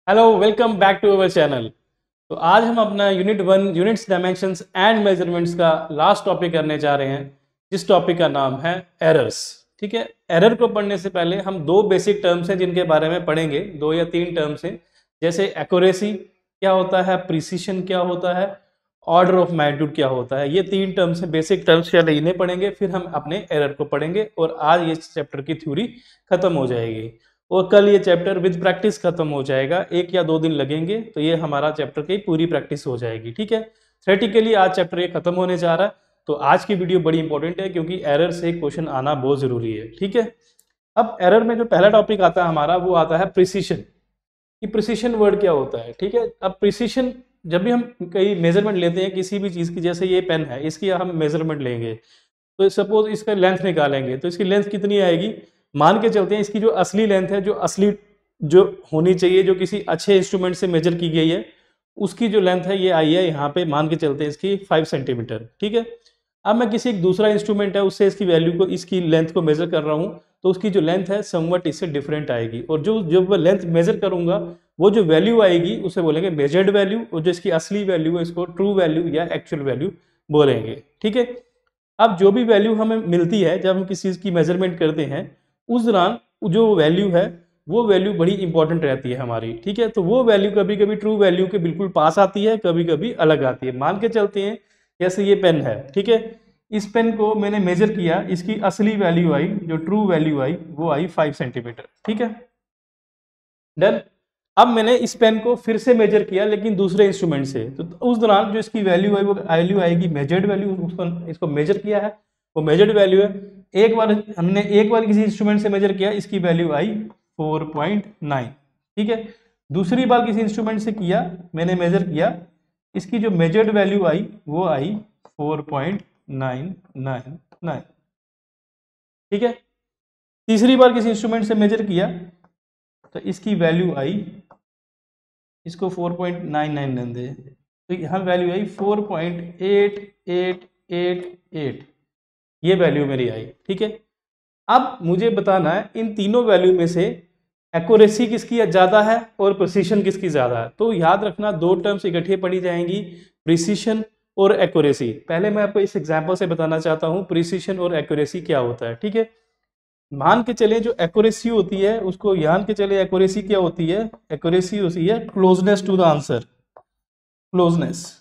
Hello, welcome back to our channel. तो आज हम अपना unit 1 units dimensions and measurements का लास्ट टॉपिक करने जा रहे हैं। जिस टॉपिक का नाम है एरर्स। ठीक है, एरर को पढ़ने से पहले हम दो बेसिक टर्म्स हैं जिनके बारे में पढ़ेंगे, दो या तीन टर्म्स हैं। जैसे एक्यूरेसी क्या होता है, प्रिसीशन क्या होता है, ऑर्डर ऑफ मैग्नीट्यूड क्या होता है। ये तीन टर्म्स हैं, बेसिक टर्म्स पहले इन्हें पढ़ेंगे, फिर हम अपने एरर को पढ़ेंगे और आज ये चैप्टर की थ्योरी खत्म हो जाएगी और कल ये चैप्टर विद प्रैक्टिस खत्म हो जाएगा। 1 या 2 दिन लगेंगे तो ये हमारा चैप्टर की पूरी प्रैक्टिस हो जाएगी। ठीक है, थ्योरेटिकली आज चैप्टर ये खत्म होने जा रहा है। तो आज की वीडियो बड़ी इंपॉर्टेंट है क्योंकि एरर से क्वेश्चन आना बहुत जरूरी है। ठीक है, अब एरर में जो पहला टॉपिक आता है हमारा वो आता है प्रिसीशन। कि प्रिसीशन वर्ड क्या होता है। ठीक है, अब प्रिसीशन जब भी हम कई मेजरमेंट लेते हैं किसी भी चीज़ की, जैसे ये पेन है इसकी हम मेजरमेंट लेंगे तो सपोज इसका लेंथ निकालेंगे तो इसकी लेंथ कितनी आएगी। मान के चलते हैं इसकी जो असली लेंथ है, जो असली जो होनी चाहिए, जो किसी अच्छे इंस्ट्रूमेंट से मेजर की गई है, उसकी जो लेंथ है ये आई है यहाँ पे, मान के चलते हैं इसकी 5 सेंटीमीटर। ठीक है, अब मैं किसी एक दूसरा इंस्ट्रूमेंट है उससे इसकी वैल्यू को, इसकी लेंथ को मेजर कर रहा हूँ तो उसकी जो लेंथ है समवट इससे डिफरेंट आएगी और जो जब मैं लेंथ मेजर करूंगा वो जो वैल्यू आएगी उसे बोलेंगे मेजर्ड वैल्यू और जो इसकी असली वैल्यू है इसको ट्रू वैल्यू या एक्चुअल वैल्यू बोलेंगे। ठीक है, अब जो भी वैल्यू हमें मिलती है जब हम किसी चीज़ की मेजरमेंट करते हैं उस दौरान जो वैल्यू है वो वैल्यू बड़ी इंपॉर्टेंट रहती है हमारी। ठीक है, तो वो वैल्यू कभी कभी ट्रू वैल्यू के बिल्कुल पास आती है, कभी कभी अलग आती है। मान के चलते हैं जैसे ये पेन है, ठीक है, इस पेन को मैंने मेजर किया, इसकी असली वैल्यू आई, जो ट्रू वैल्यू आई वो आई 5 सेंटीमीटर। ठीक है, डन। अब मैंने इस पेन को फिर से मेजर किया लेकिन दूसरे इंस्ट्रूमेंट से, तो उस दौरान जो इसकी वैल्यू है वो वैल्यू आएगी मेजर्ड वैल्यू। उसको इसको मेजर किया है वो मेजर्ड वैल्यू है। एक बार किसी इंस्ट्रूमेंट से मेजर किया, इसकी वैल्यू आई 4.9। ठीक है, दूसरी बार किसी इंस्ट्रूमेंट से किया, मैंने मेजर किया, इसकी जो मेजर्ड वैल्यू आई वो आई 4.999। ठीक है, तीसरी बार किसी इंस्ट्रूमेंट से मेजर किया तो इसकी वैल्यू आई, इसको 4.999 दे तो यहाँ वैल्यू आई 4.8888। ये वैल्यू मेरी आई। ठीक है, अब मुझे बताना है इन तीनों वैल्यू में से एक्यूरेसी किसकी ज़्यादा है और प्रिसीशन किसकी ज़्यादा है। तो याद रखना दो टर्म्स इकट्ठे पढ़ी जाएंगी, प्रिसीशन और एक्यूरेसी। पहले मैं आपको इस एग्जांपल से बताना चाहता हूँ प्रिसीशन और एक्यूरेसी क्या होता है। ठीक है, मान के चले जो एक्यूरेसी होती है उसको, मान के चले एक्यूरेसी क्या होती है, एक्यूरेसी होती है closeness to the answer. Closeness,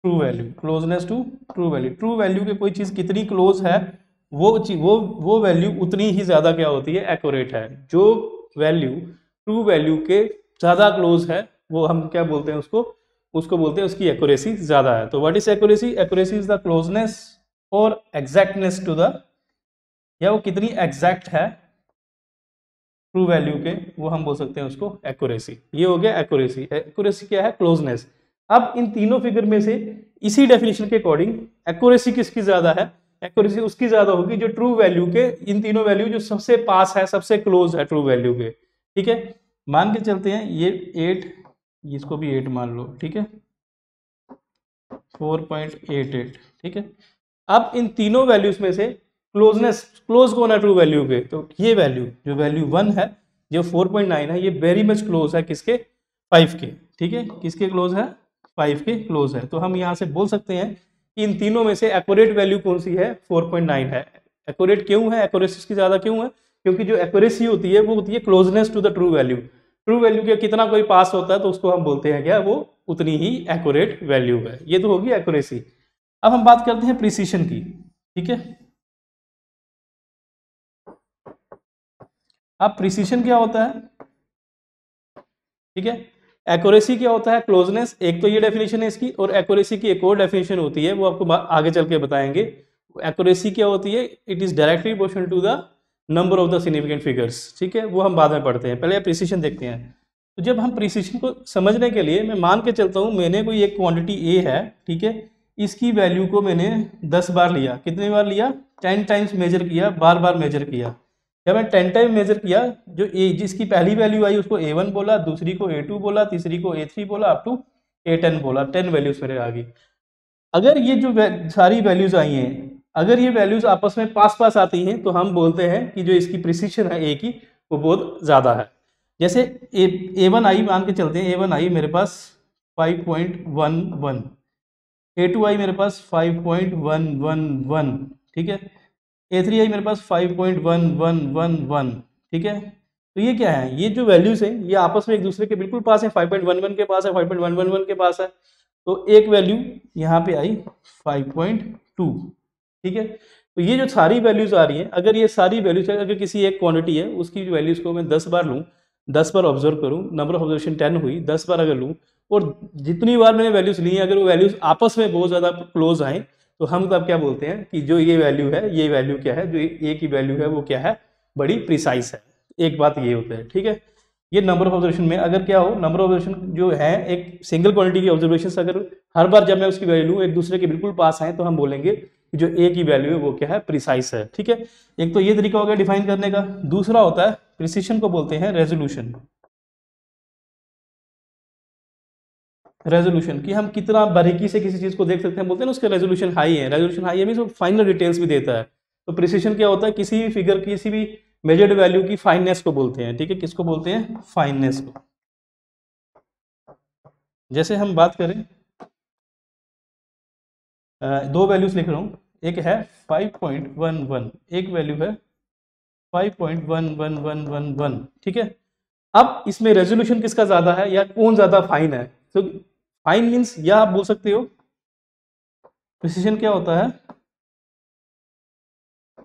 true value, closeness to true value. True value के कोई चीज कितनी क्लोज है वो वैल्यू उतनी ही ज्यादा क्या होती है, एक्यूरेट है। जो वैल्यू ट्रू वैल्यू के ज्यादा क्लोज है वो हम क्या बोलते हैं, उसको उसको बोलते हैं उसकी एक्यूरेसी ज्यादा है। तो what is accuracy, accuracy is the closeness और एग्जैक्टनेस टू द, या वो कितनी एग्जैक्ट है ट्रू वैल्यू के, वो हम बोल सकते हैं उसको एक्यूरेसी। ये हो गया एक्यूरेसी। एक्यूरेसी क्या है, क्लोजनेस। अब इन तीनों फिगर में से इसी डेफिनेशन के अकॉर्डिंग एक्यूरेसी किसकी ज्यादा है, एक्यूरेसी उसकी ज्यादा होगी जो ट्रू वैल्यू के, इन तीनों वैल्यू जो सबसे पास है, सबसे क्लोज है ट्रू वैल्यू के। ठीक है, मान के चलते हैं ये 8, इसको भी 8 मान लो। ठीक है, 4.88। ठीक है, अब इन तीनों वैल्यूज में से क्लोजनेस, क्लोज कौन है ट्रू वैल्यू के, तो ये वैल्यू जो वैल्यू 1 है, जो 4.9 है, ये वेरी मच क्लोज है किसके, 5 के। ठीक है, किसके क्लोज है, 5 के क्लोज है। तो हम यहाँ से बोल सकते हैं कि इन तीनों में से एक्यूरेट वैल्यू कौन सी है, 4.9 है। एक्यूरेट क्यों है, एक्यूरेसी की ज्यादा क्यों है, क्योंकि जो एक्यूरेसी होती है वो होती है closeness to the true value. True value के कितना कोई पास होता है तो उसको हम बोलते हैं क्या, वो उतनी ही एक्यूरेट वैल्यू है। ये तो होगी एक्यूरेसी। अब हम बात करते हैं प्रिसीशन की। ठीक है, अब प्रिसीशन क्या होता है, ठीक है, एक्यूरेसी क्या होता है, क्लोजनेस। एक तो ये डेफिनेशन है इसकी, और एक्यूरेसी की एक और डेफिनेशन होती है वो आपको आगे चल के बताएंगे। एक्यूरेसी क्या होती है, it is directly proportional to the number of the significant figures. ठीक है, वो हम बाद में पढ़ते हैं, पहले प्रिसीशन देखते हैं। तो जब हम प्रिसीशन को समझने के लिए, मैं मान के चलता हूँ मैंने कोई एक क्वांटिटी ए है, ठीक है, इसकी वैल्यू को मैंने 10 बार लिया, कितनी बार लिया, 10 टाइम्स मेजर किया, बार बार मेजर किया। जब मैंने 10 टाइम मेजर किया, जो ए जिसकी पहली वैल्यू आई उसको A1 बोला, दूसरी को A2 बोला, तीसरी को A3 बोला, अप टू A10 बोला, 10 वैल्यूज मेरे आ गई। अगर ये जो सारी वैल्यूज आई हैं, अगर ये वैल्यूज आपस में पास पास आती हैं तो हम बोलते हैं कि जो इसकी प्रिसिशन है ए की वो बहुत ज़्यादा है। जैसे A1i मान के चलते हैं, A1i मेरे पास 5.11, A2i मेरे पास 5.111, ठीक है, A3i मेरे पास 5.1111, ठीक है। तो ये क्या है, ये जो वैल्यूज हैं ये आपस में एक दूसरे के बिल्कुल पास है, 5.11 के पास है, 5.111 के पास है। तो एक वैल्यू यहाँ पे आई 5.2, ठीक है। तो ये जो सारी वैल्यूज आ रही हैं, अगर ये सारी वैल्यूज अगर किसी एक क्वांटिटी है उसकी वैल्यूज को मैं 10 बार लूँ, 10 बार ऑब्जर्व करूँ, नंबर ऑफ ऑब्जर्वेशन 10 हुई, 10 बार अगर लूँ और जितनी बार मैंने वैल्यूज ली हैं अगर वो वैल्यूज आपस में बहुत ज़्यादा क्लोज आए तो हम तब क्या बोलते हैं कि जो ये वैल्यू है, ये वैल्यू क्या है, जो ए की वैल्यू है वो क्या है, बड़ी प्रिसाइज है। एक बात ये होता है, ठीक है। ये नंबर ऑफ ऑब्जर्वेशन में अगर क्या हो, नंबर ऑफ ऑब्जर्वेशन जो है एक सिंगल क्वांटिटी की ऑब्जर्वेशन अगर हर बार जब मैं उसकी वैल्यू एक दूसरे के बिल्कुल पास आए तो हम बोलेंगे कि जो ए की वैल्यू है वो क्या है, प्रिसाइज है, ठीक है। एक तो ये तरीका हो गया डिफाइन करने का। दूसरा होता है प्रिसिशन को बोलते हैं रेजोल्यूशन। रेजोल्यूशन कि हम कितना बारीकी से किसी चीज को देख सकते हैं, बोलते हैं ना उसके रेजोल्यूशन हाई है। रेजोल्यूशन हाई है मींस वो फाइनल डिटेल्स भी देता है। तो प्रिसिशन क्या होता है, किसी भी फिगर की, किसी भी मेजर्ड वैल्यू की फाइननेस को बोलते हैं, ठीक है। किसको बोलते हैं, फाइननेस को। जैसे हम बात करें, दो वैल्यूज लिख रहा हूँ, एक है 5.11, एक वैल्यू है 5.11111, ठीक है। अब इसमें रेजोल्यूशन किसका ज्यादा है या कौन ज्यादा फाइन है, तो फाइन मीन्स या आप बोल सकते हो प्रिसिशन क्या होता है,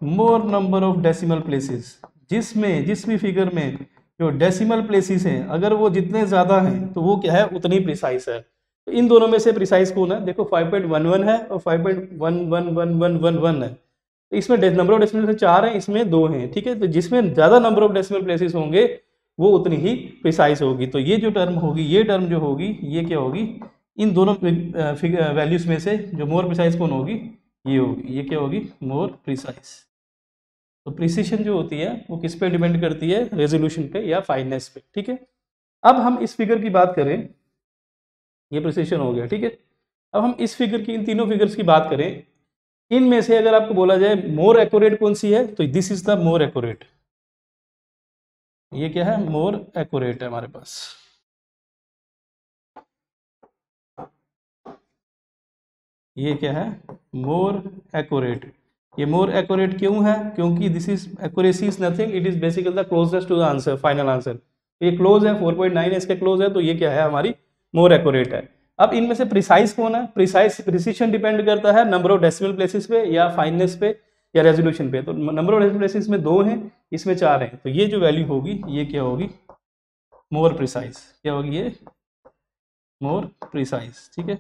मोर नंबर ऑफ डेसिमल प्लेसेस। जिसमें जिस भी फिगर में जो डेसिमल प्लेसेस हैं अगर वो जितने ज्यादा हैं तो वो क्या है, उतनी प्रिसाइज है। तो इन दोनों में से प्रिसाइज कौन है, देखो 5.11 है और 5.11111 है। तो इसमें नंबर ऑफ डेसिमल से 4 है, इसमें 2 हैं, ठीक है। तो जिसमें ज्यादा नंबर ऑफ डेसिमल प्लेसेस होंगे वो उतनी ही प्रिसाइज होगी। तो ये जो टर्म होगी, ये टर्म जो होगी, ये क्या होगी, इन दोनों वैल्यूज में से जो मोर प्रिसाइज कौन होगी, ये होगी, ये क्या होगी, मोर प्रिसाइज। तो प्रिसिशन जो होती है वो किस पे डिपेंड करती है, रेजोल्यूशन पे या फाइननेस पे, ठीक है। अब हम इस फिगर की बात करें, ये प्रिसिशन हो गया, ठीक है। अब हम इस फिगर की, इन तीनों फिगर्स की बात करें, इनमें से अगर आपको बोला जाए मोर एक्यूरेट कौन सी है, तो this is the more accurate. ये क्या है, मोर एक्यूरेट है हमारे पास। ये क्या है, मोर एक्यूरेट। ये मोर एक्यूरेट क्यों है, क्योंकि this is accuracy is nothing, it is basically the closest to the answer, final answer. ये क्लोज है, 4.9 इसके क्लोज है, तो ये क्या है, हमारी मोर एक्यूरेट है। अब इनमें से प्रिसाइज कौन है, प्रिसाइज प्रिसिशन डिपेंड करता है नंबर ऑफ डेसिमल प्लेसेस पे या फाइननेस पे या रेजोल्यूशन पे। तो नंबर ऑफ डेसिमल प्लेसेस में 2 हैं, इसमें 4 हैं, तो ये जो वैल्यू होगी ये क्या होगी, मोर प्रिसाइज। क्या होगी ये, मोर प्रिसाइज, ठीक है।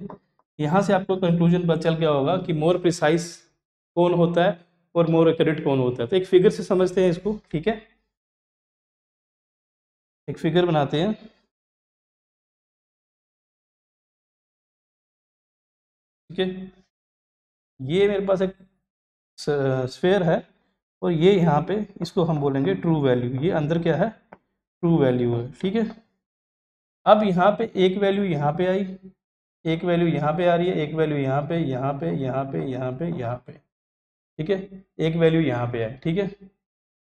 यहाँ से आपको कंक्लूजन पता चल गया होगा कि मोर प्रिसाइज कौन होता है और मोर एक्यूरेट कौन होता है। तो एक फिगर से समझते हैं इसको, ठीक है। एक फिगर बनाते हैं, ठीक है। ये मेरे पास एक स्फेयर है और ये यहाँ पे, इसको हम बोलेंगे ट्रू वैल्यू। ये अंदर क्या है, ट्रू वैल्यू है, ठीक है। अब यहाँ पे एक वैल्यू यहाँ पे आई, एक वैल्यू यहाँ पे आ रही है, एक वैल्यू यहाँ पे, यहाँ पे, यहाँ पे, यहाँ पे, यहाँ पे, ठीक है। एक वैल्यू यहाँ पे है, ठीक है।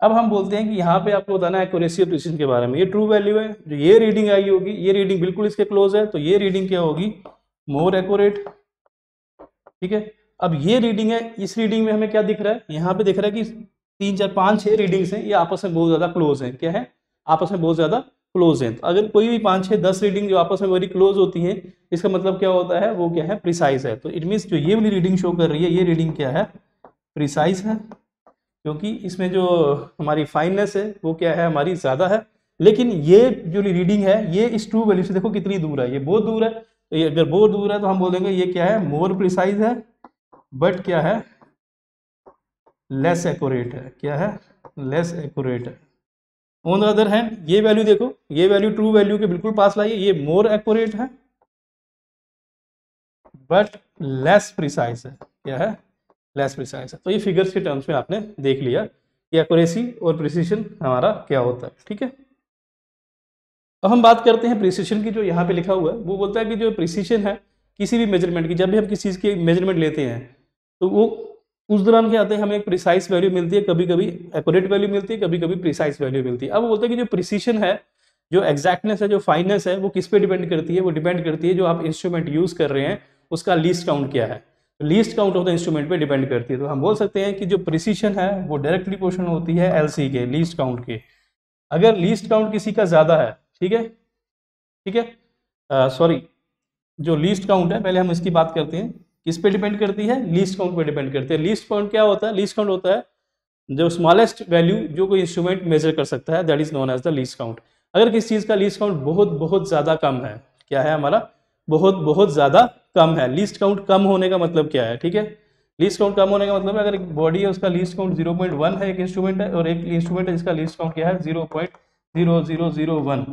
अब हम बोलते हैं कि यहाँ पे आपको बताना है एक्यूरेसी और प्रिसिशन के बारे में। ये ट्रू वैल्यू है, जो ये रीडिंग आई होगी, ये रीडिंग बिल्कुल इसके क्लोज है, तो ये रीडिंग क्या होगी, मोर एक्यूरेट, ठीक है। अब ये रीडिंग है, इस रीडिंग में हमें क्या दिख रहा है, यहाँ पे दिख रहा है कि 3 4 5 6 रीडिंग्स हैं, ये आपस में बहुत ज्यादा क्लोज हैं। क्या है, आपस में बहुत ज्यादा क्लोज हैं। तो अगर कोई भी 5 6 10 रीडिंग जो आपस में वेरी क्लोज होती हैं, इसका मतलब क्या होता है, वो क्या है, प्रिसाइज है। तो इट मीन्स जो ये वाली रीडिंग शो कर रही है, ये रीडिंग क्या है, प्रिसाइज है, क्योंकि इसमें जो हमारी फाइननेस है वो क्या है, हमारी ज़्यादा है। लेकिन ये जो रीडिंग है ये इस ट्रू वैल्यू से देखो कितनी दूर है, ये बहुत दूर है। तो ये अगर बहुत दूर है तो हम बोलेंगे ये क्या है, मोर प्रिसाइज है, बट क्या है, लेस एक्यूरेट है। क्या है, लेस एक्यूरेट है। ऑन द अदर हैंड ये वैल्यू देखो, ये वैल्यू ट्रू वैल्यू के बिल्कुल पास लाई है, ये मोर एक्यूरेट है बट लेस प्रिसाइज है। क्या है, लेस प्रिसाइज है। तो ये फिगर्स के टर्म्स में आपने देख लिया कि एक्यूरेसी और प्रिसिशन हमारा क्या होता है, ठीक है। अब हम बात करते हैं प्रिसिशन की। जो यहाँ पे लिखा हुआ है वो बोलता है कि जो प्रिसिशन है किसी भी मेजरमेंट की, जब भी हम किसी चीज़ की मेजरमेंट लेते हैं तो वो उस दौरान क्या होता है, हमें एक प्रिसाइज वैल्यू मिलती है, कभी कभी एक्यूरेट वैल्यू मिलती है, कभी कभी प्रिसाइज वैल्यू मिलती है। अब वो बोलते हैं कि जो प्रिसीशन है, जो एग्जैक्टनेस है, जो फाइननेस है, वो किस पे डिपेंड करती है? वो डिपेंड करती है जो आप इंस्ट्रूमेंट यूज कर रहे हैं उसका लीस्ट काउंट क्या है। Least count of the instrument पे डिपेंड करती है। तो हम बोल सकते हैं कि जो प्रिसीशन है वो डायरेक्टली प्रोपोर्शनल होती है एलसी के, लीस्ट काउंट के। अगर लीस्ट काउंट किसी का ज्यादा है, ठीक है, ठीक है, सॉरी, जो लीस्ट काउंट है, पहले हम इसकी बात करते हैं, किस पे डिपेंड करती है? लीस्ट काउंट पे डिपेंड करती है। लीस्ट काउंट क्या होता है? लीस्ट काउंट होता है जो स्मॉलेस्ट वैल्यू जो कोई इंस्ट्रूमेंट मेजर कर सकता है, that is known as the least count. अगर किसी चीज का लीस्ट काउंट बहुत बहुत ज्यादा कम है, क्या है हमारा? बहुत बहुत ज्यादा कम है। लीस्ट काउंट कम होने का मतलब क्या है? ठीक है, लीस्ट काउंट कम होने का मतलब है अगर एक बॉडी है उसका लीस्ट काउंट 0.1 है, एक इंस्ट्रूमेंट है, और एक इंस्ट्रूमेंट है जिसका लीस्ट काउंट क्या है? 0.0001।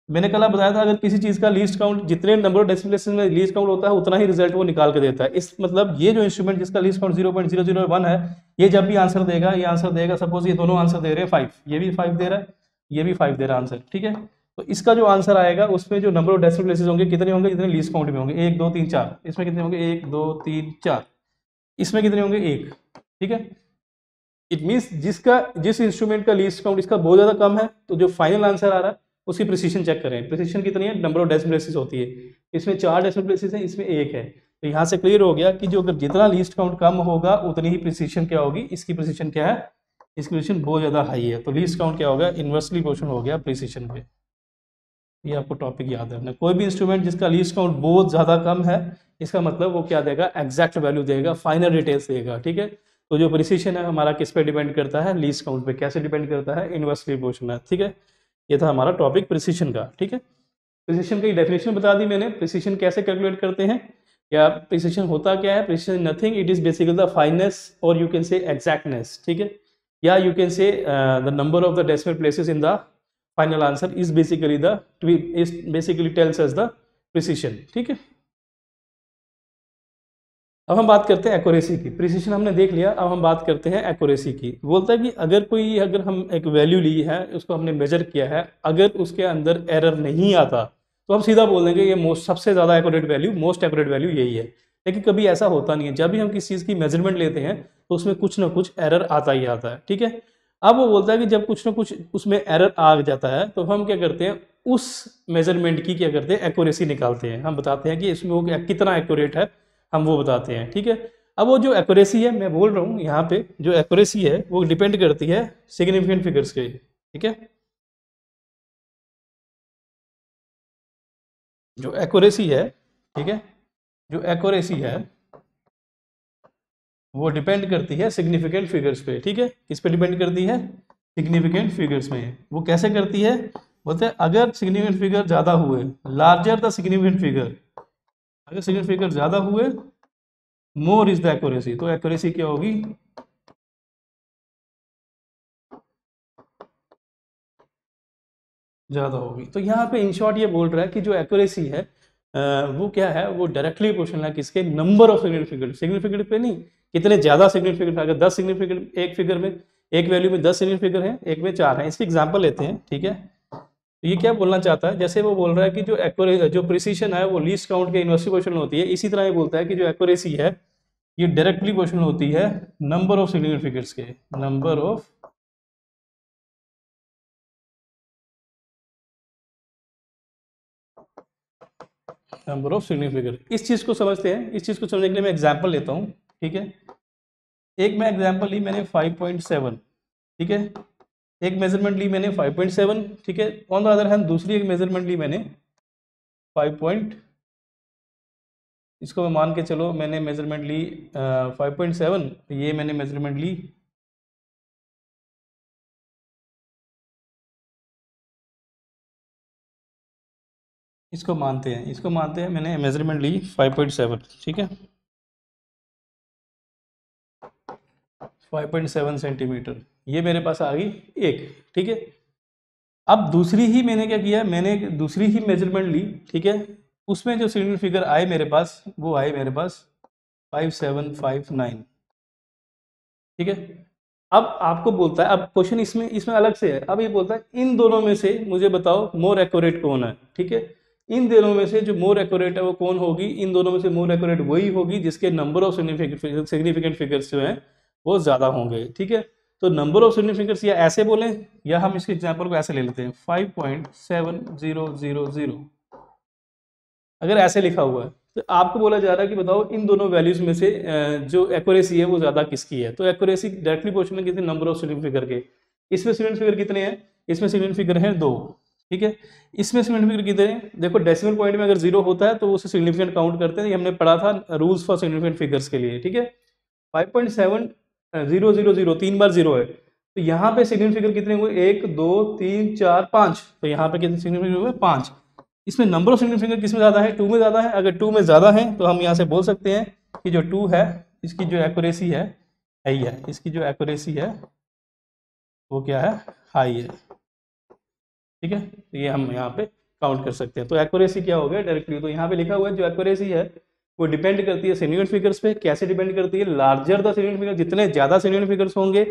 मैंने कल बताया था अगर किसी चीज का लीस्ट काउंट जितने नंबर ऑफ डेसिमल प्लेसेस में लीस्ट काउंट होता है उतना ही रिजल्ट वो निकाल के देता है। इस मतलब ये जो इंस्ट्रूमेंट जिसका लीस्ट काउंट 0.001 है, ये जब भी आंसर देगा, ये आंसर देगा, सपोज ये दोनों आंसर दे रहे हैं 5, ये भी 5 दे रहा है, ये भी 5 दे रहा है आंसर, ठीक है। तो इसका जो आंसर आएगा उसमें जो नंबर ऑफ डेसिमल प्लेसेस होंगे कितने होंगे? जितने लीस्ट काउंट में होंगे, 1 2 3 4। इसमें कितने होंगे? 1 2 3 4। इसमें कितने होंगे? 1, ठीक है। इट मीन्स जिस इंस्ट्रूमेंट का लीस्ट काउंट इसका बहुत ज्यादा कम है, तो जो फाइनल आंसर आ रहा है उसकी प्रिसीशन चेक करें। प्रिसीशन कितनी है? नंबर ऑफ डेसिमल प्लेसेस होती है, इसमें 4 डेसिमल प्लेसेस है, इसमें 1 है। तो यहाँ से क्लियर हो गया कि जो अगर जितना लीस्ट काउंट कम होगा उतनी ही प्रिसीशन क्या होगी? इसकी प्रिसीशन क्या है? इसकी प्रिसीशन बहुत ज्यादा हाई है, तो लीस्ट काउंट क्या होगा? इनवर्सली प्रोपोर्शनल हो गया प्रिसीशन पे। ये आपको टॉपिक याद रखना। कोई भी इंस्ट्रूमेंट जिसका लीस्ट काउंट बहुत ज्यादा कम है, इसका मतलब वो क्या देगा? एग्जैक्ट वैल्यू देगा, फाइनल डिटेल्स देगा, ठीक है। तो जो प्रिसीशन है हमारा किस पे डिपेंड करता है? लीस्ट काउंट पे। कैसे डिपेंड करता है? इनवर्सली प्रोपोर्शनल, ठीक है। ये था हमारा टॉपिक प्रिसीशन का, ठीक है। प्रिसीशन की डेफिनेशन बता दी मैंने। प्रिसीशन कैसे कैलकुलेट करते हैं, या प्रिसीशन होता क्या है? Precision nothing, it is basically the fineness और यू कैन से एग्जैक्टनेस, ठीक है, या you can say the number of the decimal places in the final answer is basically tells us the precision, ठीक है। अब हम बात करते हैं एक्यूरेसी की। प्रिसीशन हमने देख लिया, अब हम बात करते हैं एक्यूरेसी की। बोलता है कि अगर हम एक वैल्यू ली है, उसको हमने मेजर किया है, अगर उसके अंदर एरर नहीं आता तो हम सीधा बोल देंगे ये सबसे ज़्यादा accurate value, most accurate value यही है। लेकिन कभी ऐसा होता नहीं है। जब भी हम किसी चीज़ की मेजरमेंट लेते हैं तो उसमें कुछ ना कुछ एरर आता ही आता है, ठीक है। अब वो बोलता है कि जब कुछ ना कुछ उसमें एरर आ जाता है तो हम क्या करते हैं? उस मेजरमेंट की क्या करते हैं? एक्यूरेसी निकालते हैं। हम बताते हैं कि इसमें वो कितना एक्यूरेट है, हम वो बताते हैं, ठीक है। अब वो जो एक्यूरेसी है, मैं बोल रहा हूँ यहाँ पे, जो एक्यूरेसी है वो डिपेंड करती है सिग्निफिकेंट फिगर्स के, ठीक है। जो एक्यूरेसी है, ठीक है, जो एक्यूरेसी है वो डिपेंड करती है सिग्निफिकेंट फिगर्स पे, ठीक है। किस पे डिपेंड करती है? सिग्निफिकेंट फिगर्स में। वो कैसे करती है? बोलते हैं अगर सिग्निफिकेंट फिगर ज्यादा हुए, लार्जर द सिग्निफिकेंट फिगर, अगर सिग्निफिकेंट फिगर ज्यादा हुए, मोर इज द एक्यूरेसी, तो एक्यूरेसी क्या होगी? ज्यादा होगी। तो यहाँ पे इन शॉर्ट ये बोल रहा है कि जो एक्यूरेसी है वो क्या है? वो डायरेक्टली प्रोपोर्शनल है किसके? Number of significant. सिग्निफिकेंट पे नहीं, कितने ज्यादा सिग्निफिकेंट। अगर 10 सिग्निफिकेंट एक फिगर में, एक वैल्यू में 10 सिग्निफिकेंट है, एक में 4 है। इसकी एग्जांपल लेते हैं, ठीक है। तो ये क्या बोलना चाहता है? जैसे वो बोल रहा है कि जो प्रिसीशन है वो लीस्ट काउंट के इनवर्सली प्रोपोर्शनल होती है, इसी तरह ये बोलता है कि जो एक्यूरेसी है ये डायरेक्टली प्रोपोर्शनल होती है नंबर ऑफ सिग्निफिकेंट फिगर्स के, नंबर ऑफ सिग्निफिकेंट फिगर। इस चीज को समझते हैं। इस चीज को समझने के लिए मैं एग्जांपल लेता हूँ, ठीक है। एक मैं एग्जांपल ली मैंने 5.7, ठीक है। एक मेजरमेंट ली मैंने 5.7, ठीक है। ऑन द अदर हैंड दूसरी एक मेजरमेंट ली मैंने 5. इसको मैं मान के चलो मैंने मेजरमेंट ली 5.7, ये मैंने मेजरमेंट ली इसको मानते हैं मैंने मेजरमेंट ली 5.7, ठीक है, 5.7 सेंटीमीटर। ये मेरे पास आ गई एक, ठीक है। अब दूसरी ही मैंने क्या किया? मैंने दूसरी ही मेजरमेंट ली, ठीक है। उसमें जो सिग्निफिकेंट फिगर आए मेरे पास, वो आए मेरे पास 5759, ठीक है। अब आपको बोलता है, अब क्वेश्चन इसमें इसमें अलग से है। अब ये बोलता है इन दोनों में से मुझे बताओ मोर एक्यूरेट कौन है, ठीक है। इन दोनों में से जो मोर एक्यूरेट है वो कौन होगी, इन दोनों में से मोर एक्यूरेट वही होगी जिसके नंबर ऑफ सिग्निफिकेंट फिगर्स जो हैं वो ज़्यादा होंगे। ठीक है, तो नंबर ऑफ सिग्निफिकेंट्स या ऐसे बोलें या हम इसके एग्जांपल को ऐसे ले लेते हैं 5.7000। अगर ऐसे लिखा हुआ है तो आपको बोला जा रहा है कि बताओ इन दोनों वैल्यूज में से जो एक्यूरेसी है वो ज़्यादा किसकी है। तो एक्यूरेसी डायरेक्टली क्वेश्चन में कितने नंबर ऑफ सिग्निफिकेंट फिगर के, इसमें सिग्निफिकेंट फिगर कितने हैं, इसमें सिग्निफिकेंट फिगर हैं 2। ठीक है, इसमें सिग्निफिकेंट फिगर कितने हैं, देखो डेसिमल पॉइंट में अगर 0 होता है तो उसे सिग्निफिकेंट काउंट करते हैं, ये हमने पढ़ा था रूल्स फॉर सिग्निफिकेंट फिगर्स के लिए। ठीक है, 5.7000 3 बार 0 है, तो यहाँ पे सिग्निफिकेंट फिगर कितने हुए, 1 2 3 4 5, तो यहाँ पे कितने सिग्निफिकेंट हुए 5। इसमें नंबर ऑफ सिग्निफिकेंट किस में ज़्यादा है, 2 में ज़्यादा है। अगर 2 में ज़्यादा है तो हम यहाँ से बोल सकते हैं कि जो 2 है इसकी जो एक्यूरेसी है हाई है, इसकी जो एक्यूरेसी है वो क्या है, हाई है। ठीक है, तो ये हम यहाँ पे काउंट कर सकते हैं। तो एक्यूरेसी क्या हो गया डायरेक्टली, तो यहाँ पे लिखा हुआ है जो एक्यूरेसी है वो डिपेंड करती है सिग्निफिकेंट फिगर्स पे। कैसे डिपेंड करती है, लार्जर द सिग्निफिकेंट फिगर, जितने ज़्यादा सिग्निफिकेंट फिगर्स होंगे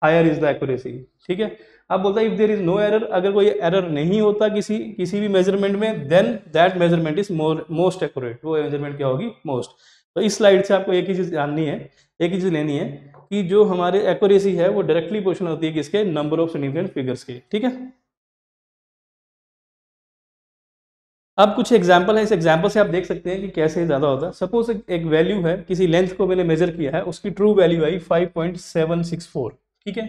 हायर इज द एक्यूरेसी। ठीक है, अब बोलता है if there is no error, अगर कोई एरर नहीं होता किसी भी मेजरमेंट में, then that measurement is most accurate, वो मेजरमेंट क्या होगी, मोस्ट। तो इस स्लाइड से आपको एक ही चीज जाननी है, एक ही चीज लेनी है कि जो हमारे एक्यूरेसी है वो डायरेक्टली प्रोपोर्शनल होती है किसके, नंबर ऑफ सिग्निफिकेंट फिगर्स के। ठीक है, अब कुछ एग्जाम्पल है, इस एग्जाम्पल से आप देख सकते हैं कि कैसे ज़्यादा होता है। सपोज एक वैल्यू है, किसी लेंथ को मैंने मेजर किया है, उसकी ट्रू वैल्यू आई 5.764। ठीक है,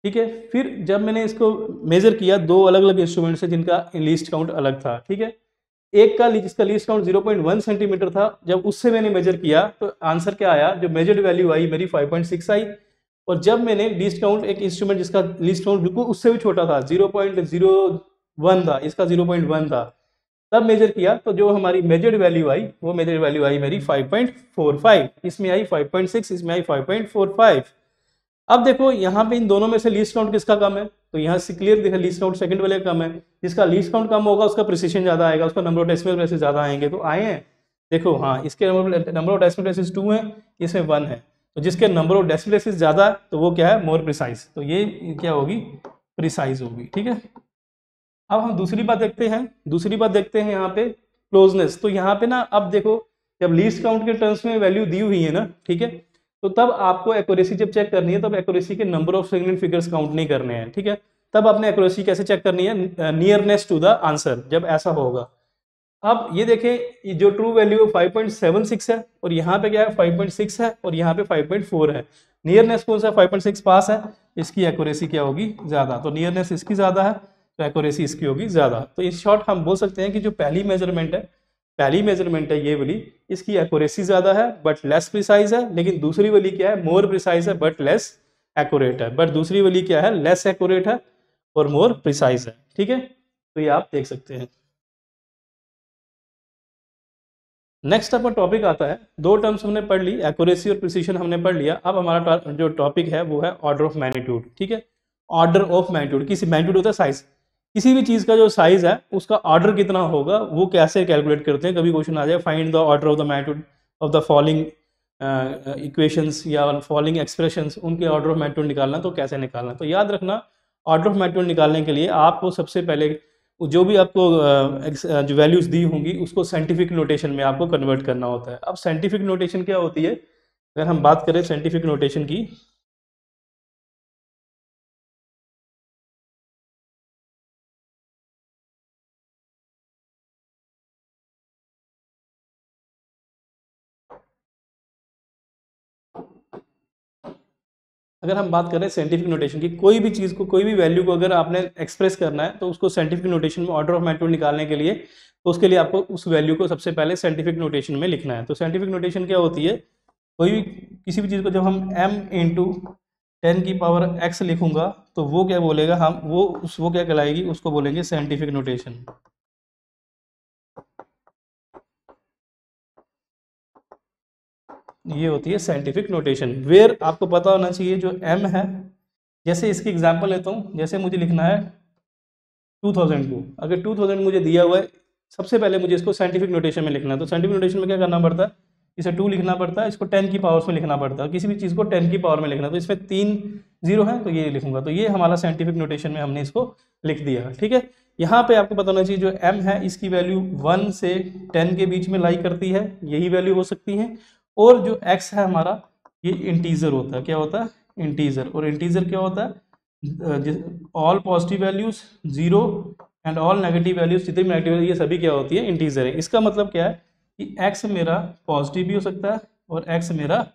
ठीक है, फिर जब मैंने इसको मेजर किया दो अलग अलग इंस्ट्रूमेंट से जिनका लीस्ट काउंट अलग था। ठीक है, एक का जिसका लीस्ट काउंट 0.1 सेंटीमीटर था, जब उससे मैंने मेजर किया तो आंसर क्या आया, जो मेजर्ड वैल्यू आई मेरी 5.6 आई। और जब मैंने लीस्ट काउंट एक इंस्ट्रूमेंट जिसका लीस्ट काउंट बिल्कुल उससे भी छोटा था, 0.01 था, इसका 0.1 था, तब मेजर किया तो जो हमारी मेजर्ड वैल्यू आई वो मेजर्ड वैल्यू आई मेरी 5.45, इसमें आई 5.6, इसमें आई 5.45। अब देखो यहाँ पे इन दोनों में से लीस्ट काउंट किसका कम है, तो यहाँ से क्लियर दिखा लीस्ट काउंट सेकंड वाले का कम है। जिसका लीस्ट काउंट कम होगा उसका प्रिसिशन ज्यादा आएगा, उसका नंबर ऑफ डेसिमल प्लेसेस ज्यादा आएंगे। तो आए हैं, देखो हाँ, इसके नंबर ऑफ डेसिमल प्लेसेस 2 है, इसमें 1 है। तो जिसके नंबर ऑफ डेसिमल प्लेसेस ज्यादा है तो वो क्या है, मोर प्रिसाइज, तो ये क्या होगी, प्रिसाइज होगी। ठीक है, अब हम दूसरी बात देखते हैं यहाँ पे क्लोजनेस। तो यहाँ पे ना अब देखो, जब लीस्ट काउंट के टर्म्स में वैल्यू दी हुई है ना, ठीक है, तो तब आपको एक्यूरेसी जब चेक करनी है तब एक्यूरेसी के number of significant figures count नहीं करने हैं। ठीक है, तब आपने एक्यूरेसी कैसे चेक करनी है, नियरनेस टू द आंसर, जब ऐसा होगा। अब ये देखें, जो ट्रू वैल्यू 5.76 है और यहाँ पे क्या है 5.6 है और यहाँ पे 5.4 है। नियरनेस कौन सा, 5.6 पास है, इसकी एक्यूरेसी क्या होगी, ज्यादा। तो नियरनेस इसकी ज्यादा है तो एक्यूरेसी इसकी होगी ज्यादा। तो इन शॉर्ट हम बोल सकते हैं कि जो पहली मेजरमेंट है ये वाली, इसकी एक्यूरेसी ज्यादा है बट लेस प्रिसाइज है। लेकिन दूसरी वाली क्या है, मोर प्रिसाइज है बट लेस एक्यूरेट है। बट दूसरी वाली क्या है, लेस एक्यूरेट है और मोर प्रिसाइज है। ठीक है, तो ये आप देख सकते हैं। नेक्स्ट अपना टॉपिक आता है, दो टर्म्स हमने पढ़ ली, एक्यूरेसी और प्रिसीशन हमने पढ़ लिया। अब हमारा जो टॉपिक है वो है ऑर्डर ऑफ मैग्नीट्यूड। ठीक है, ऑर्डर ऑफ मैग्नीट्यूड, किसी मैग्नीट्यूड होता है साइज, किसी भी चीज का जो साइज है उसका ऑर्डर कितना होगा वो कैसे कैलकुलेट करते हैं। कभी क्वेश्चन आ जाए find the order of the magnitude of the following equations या फॉलोइंग एक्सप्रेशंस, उनके ऑर्डर ऑफ मैग्नीट्यूड निकालना, तो कैसे निकालना। तो याद रखना, ऑर्डर ऑफ मैग्नीट्यूड निकालने के लिए आपको सबसे पहले जो भी आपको जो वैल्यूज दी होंगी उसको साइंटिफिक नोटेशन में आपको कन्वर्ट करना होता है। अब साइंटिफिक नोटेशन क्या होती है, अगर हम बात करें साइंटिफिक नोटेशन की, अगर हम बात करें साइंटिफिक नोटेशन की, कोई भी चीज़ को, कोई भी वैल्यू को अगर आपने एक्सप्रेस करना है तो उसको साइंटिफिक नोटेशन में ऑर्डर ऑफ मैग्नीट्यूड निकालने के लिए, तो उसके लिए आपको उस वैल्यू को सबसे पहले साइंटिफिक नोटेशन में लिखना है। तो साइंटिफिक नोटेशन क्या होती है, कोई भी किसी भी चीज़ को जब हम m इंटू 10⁻x लिखूंगा तो वो क्या बोलेगा, हम वो क्या कहलाएगी, उसको बोलेंगे साइंटिफिक नोटेशन। ये होती है साइंटिफिक नोटेशन। वेयर आपको पता होना चाहिए जो m है, जैसे इसकी एग्जांपल लेता हूँ, जैसे मुझे लिखना है 2000 को, अगर 2000 मुझे दिया हुआ है, सबसे पहले मुझे इसको साइंटिफिक नोटेशन में लिखना है। तो साइंटिफिक नोटेशन में क्या करना पड़ता है, इसे 2 लिखना पड़ता है, इसको 10 की पावर्स में लिखना पड़ता है। किसी भी चीज़ को 10 की पावर में लिखना, तो इसमें 3 0 है तो ये लिखूंगा। तो ये हमारा साइंटिफिक नोटेशन में हमने इसको लिख दिया। ठीक है, यहाँ पे आपको पता होना चाहिए जो m है इसकी वैल्यू 1 से 10 के बीच में लाई करती है, यही वैल्यू हो सकती है। और जो x है हमारा ये इंटीजर होता है, क्या होता है इंटीजर। और इंटीजर क्या होता है all positive values 0 and all negative values, जितनी नेगेटिव ये सभी क्या होती है इंटीजर है। इसका मतलब क्या है कि x मेरा पॉजिटिव भी हो सकता है और x मेरा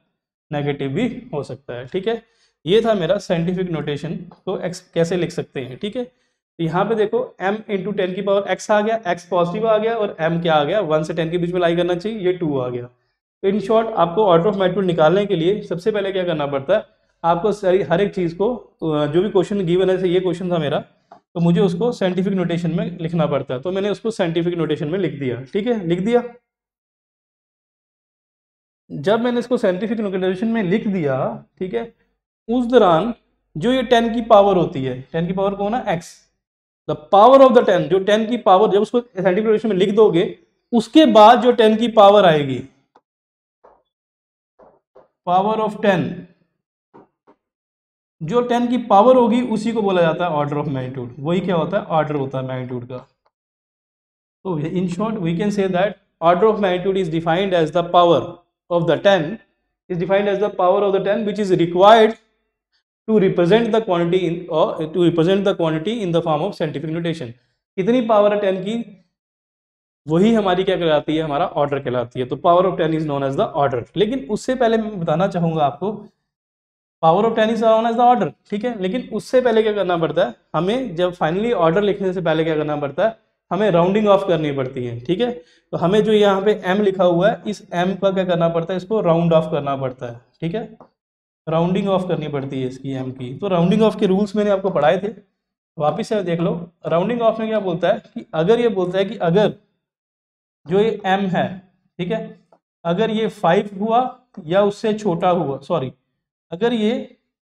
नेगेटिव भी हो सकता है। ठीक है, ये था मेरा साइंटिफिक नोटेशन, तो x कैसे लिख सकते हैं। ठीक है, तो यहाँ पे देखो m इंटू 10 की पावर x आ गया, x पॉजिटिव आ गया और m क्या आ गया 1 से 10 के बीच में लाई करना चाहिए, ये 2 आ गया। तो इन शॉर्ट आपको ऑर्डर ऑफ मैग्नीट्यूड निकालने के लिए सबसे पहले क्या करना पड़ता है, आपको हर एक चीज़ को जो भी क्वेश्चन गिवन है, ये क्वेश्चन था मेरा, तो मुझे उसको साइंटिफिक नोटेशन में लिखना पड़ता है। तो मैंने उसको साइंटिफिक नोटेशन में लिख दिया। ठीक है, लिख दिया। जब मैंने इसको साइंटिफिक नोटेशन में लिख दिया, ठीक है, उस दौरान जो ये 10 की पावर होती है, 10 की पावर कौन है x, the power of the 10, जो 10 की पावर जब उसको साइंटिफिक नोटेशन में लिख दोगे उसके बाद जो 10 की पावर आएगी, पावर ऑफ 10, जो 10 की पावर होगी उसी को बोला जाता है ऑर्डर ऑफ मैग्नीट्यूड। वही क्या होता है ऑर्डर होता है मैग्नीट्यूड का। तो in short we can say that order of magnitude is defined as the power of the 10 is defined as the power of the 10 which is required to represent the quantity in or to represent the quantity in the form of scientific notation। कितनी power है 10 की, वही हमारी क्या कहलाती है, हमारा order कहलाती है। तो power of 10 is known as the order. लेकिन उससे पहले मैं बताना चाहूंगा आपको, power of 10 is known as the order, ठीक है, लेकिन उससे पहले क्या करना पड़ता है, हमें जब फाइनली ऑर्डर लिखने से पहले क्या करना पड़ता है, हमें राउंडिंग ऑफ करनी पड़ती है। ठीक है, तो हमें जो यहाँ पे m लिखा हुआ है, इस m का क्या करना पड़ता है, इसको राउंड ऑफ करना पड़ता है। ठीक है, राउंडिंग ऑफ करनी पड़ती है इसकी m की। तो राउंडिंग ऑफ के रूल्स मैंने आपको पढ़ाए थे, वापिस से देख लो। राउंडिंग ऑफ में क्या बोलता है कि अगर ये बोलता है कि अगर जो ये m है, ठीक है, अगर ये 5 हुआ या उससे छोटा हुआ, सॉरी, अगर ये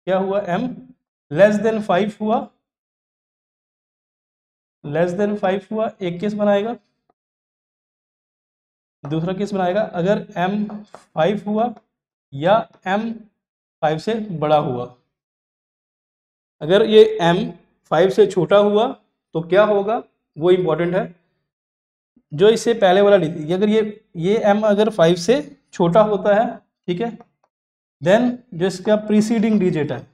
क्या हुआ m लेस देन 5 हुआ, लेस देन 5 हुआ, एक केस बनाएगा। दूसरा केस बनाएगा अगर m 5 हुआ या m 5 से बड़ा हुआ। अगर ये m 5 से छोटा हुआ तो क्या होगा, वो इंपॉर्टेंट है। जो इससे पहले वाला अगर ये m अगर 5 से छोटा होता है, ठीक है, देन जो इसका प्रीसीडिंग डिजिट है,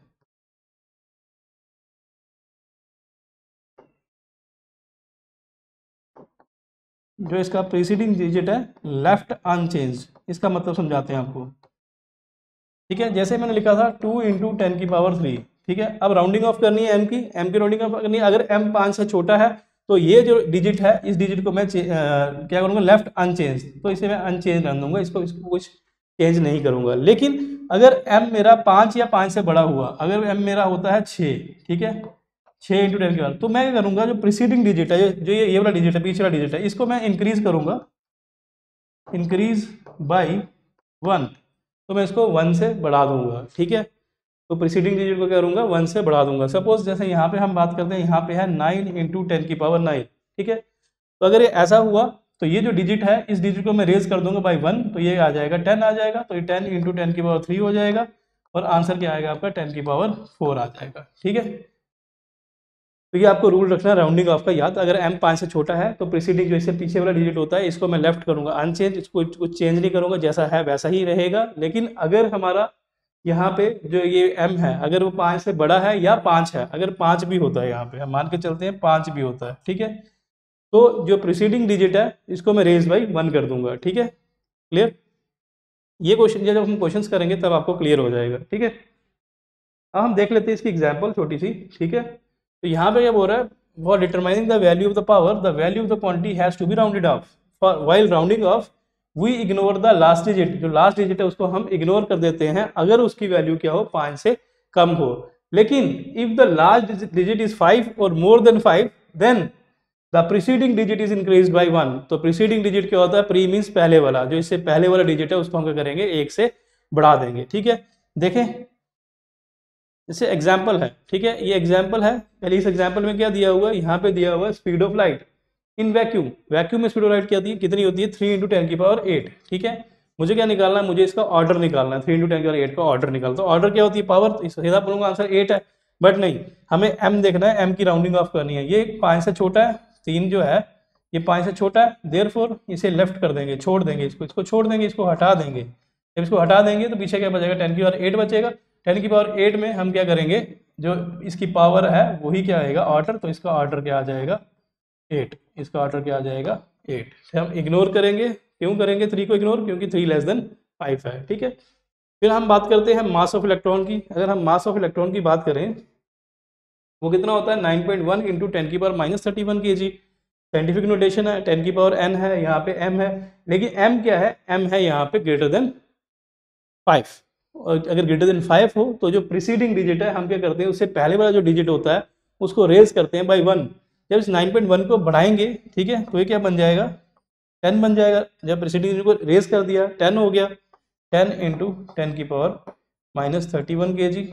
जो इसका प्रीसीडिंग डिजिट है लेफ्ट अनचेंज, इसका मतलब समझाते हैं आपको। ठीक है, जैसे मैंने लिखा था 2 इंटू 10 की पावर 3। ठीक है, अब राउंडिंग ऑफ करनी है m की राउंडिंग ऑफ करनी है। अगर m 5 से छोटा है तो ये जो डिजिट है, इस डिजिट को मैं क्या करूँगा, लेफ्ट अनचेंज, तो इसे मैं अनचेंज रख दूंगा, इसको कुछ चेंज नहीं करूंगा। लेकिन अगर m मेरा 5 या 5 से बड़ा हुआ, अगर m मेरा होता है 6, ठीक है, 6 इंटू 10 की पावर, तो मैं क्या करूंगा, जो प्रीसीडिंग डिजिट है, जो ये वाला डिजिट है, पीछे वाला डिजिट है, इसको मैं इंक्रीज करूंगा, इंक्रीज बाई 1, तो मैं इसको 1 से बढ़ा दूंगा। ठीक है, तो प्रीसीडिंग डिजिट को क्या करूंगा, 1 से बढ़ा दूंगा। सपोज जैसे यहाँ पे हम बात करते हैं, यहाँ पे है 9 इंटू 10 की पावर 9। ठीक है, तो अगर ये ऐसा हुआ तो ये जो डिजिट है, इस डिजिट को मैं रेज कर दूंगा बाई 1, तो ये आ जाएगा 10 आ जाएगा। तो ये 10 इंटू 10 की पावर 3 हो जाएगा और आंसर क्या आएगा आपका 10 की पावर 4 आ जाएगा। ठीक है, तो ये आपको रूल रखना है राउंडिंग ऑफ का याद। अगर m 5 से छोटा है तो प्रीसीडिंग जो इससे पीछे वाला डिजिट होता है, इसको मैं लेफ्ट करूंगा अनचेंज, इसको कुछ चेंज नहीं करूंगा, जैसा है वैसा ही रहेगा। लेकिन अगर हमारा यहाँ पे जो ये m है, अगर वो 5 से बड़ा है या 5 है, अगर 5 भी होता है, यहाँ पे हम मान के चलते हैं 5 भी होता है, ठीक है, तो जो प्रीसीडिंग डिजिट है इसको मैं रेज बाई 1 कर दूंगा। ठीक है, क्लियर। ये क्वेश्चन जब हम क्वेश्चंस करेंगे तब आपको क्लियर हो जाएगा। ठीक है, अब हम देख लेते हैं इसकी एग्जाम्पल छोटी सी। ठीक है, तो यहाँ पे क्या बोल रहा है, for determining the value of the power, the value of the quantity has to be rounded off. For while rounding off we ignore the last digit, जो लास्ट डिजिट है उसको हम इग्नोर कर देते हैं अगर उसकी वैल्यू क्या हो, 5 से कम हो। लेकिन if the last digit is 5 और more than 5, then the preceding digit is increase by 1। तो प्रीसीडिंग डिजिट क्या होता है, प्री मीन्स पहले वाला, जो इससे पहले वाला डिजिट है उसको हम क्या करेंगे, 1 से बढ़ा देंगे। ठीक है, देखें जैसे एग्जाम्पल है, ठीक है, ये एग्जाम्पल है। पहले इस एग्जाम्पल में क्या दिया हुआ है, यहाँ पे दिया हुआ है speed of light in vacuum. Vacuum में स्पीड ऑफ लाइट क्या होती है, कितनी होती है, 3 इंटू 10 की पावर 8। ठीक है, मुझे क्या निकालना है, मुझे इसका ऑर्डर निकालना है, 3 इंटू 10 की पावर 8 का ऑर्डर निकालता है। ऑर्डर क्या होती है, पावर, तो सीधा बोलूंगा आंसर 8 है, बट नहीं, हमें m देखना है, m की राउंडिंग ऑफ करनी है। ये 5 से छोटा है 3 जो है ये 5 से छोटा है, देयरफॉर इसे लेफ्ट कर देंगे, छोड़ देंगे, इसको छोड़ देंगे, इसको हटा देंगे। जब इसको हटा देंगे तो पीछे क्या बचेगा, 10 की पावर 8 बचेगा। 10 की पावर 8 में हम क्या करेंगे, जो इसकी पावर है वही क्या आएगा, ऑर्डर, तो इसका ऑर्डर क्या आ जाएगा 8, इसका ऑर्डर क्या आ जाएगा 8 से हम इग्नोर करेंगे। क्यों करेंगे 3 को इग्नोर, क्योंकि 3 लेस देन 5 है, ठीक है। फिर हम बात करते हैं मास ऑफ इलेक्ट्रॉन की। अगर हम मास ऑफ इलेक्ट्रॉन की बात करें वो कितना होता है 9.1 इंटू 10 की पावर -31 kg। साइंटिफिक नोटेशन है 10 की पावर n है, यहाँ पे m है, लेकिन m क्या है, m है यहाँ पे ग्रेटर देन 5। और अगर ग्रेटर देन 5 हो तो जो प्रीसीडिंग डिजिट है हम क्या करते हैं, उससे पहले वाला जो डिजिट होता है उसको रेज करते हैं बाई 1। जब इस 9.1 को बढ़ाएंगे, ठीक है, तो ये क्या बन जाएगा 10 बन जाएगा। जब प्रीसीडिंग डिजिट को रेज कर दिया 10 हो गया, 10 इंटू 10 की पावर -31 kg,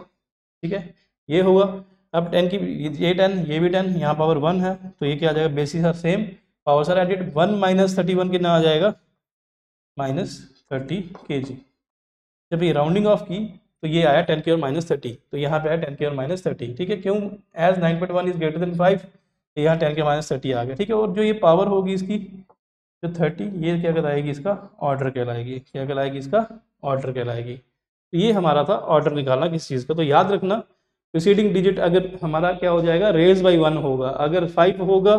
ठीक है, ये हुआ। अब 10 की ये 10 ये भी 10, यहाँ पावर 1 है तो ये क्या आ जाएगा, bases are same, power are added, 1 -31 कितना आ जाएगा -30 kg। जब ये राउंडिंग ऑफ की तो ये आया 10 की पावर -30, तो यहाँ पे आया 10 की पावर -30, ठीक है। क्यों, एज 9.1 इज ग्रेटर देन 5, यहाँ 10 की पावर -30 आ गया, ठीक है। और जो ये पावर होगी इसकी जो 30, ये क्या कहलाएगी, इसका ऑर्डर कहलाएगी, क्या कहलाएगी, इसका ऑर्डर कहलाएगी। तो ये हमारा था ऑर्डर निकालना किस चीज़ का। तो याद रखना प्रीसीडिंग डिजिट अगर हमारा क्या हो जाएगा, रेज बाई 1 होगा, अगर 5 होगा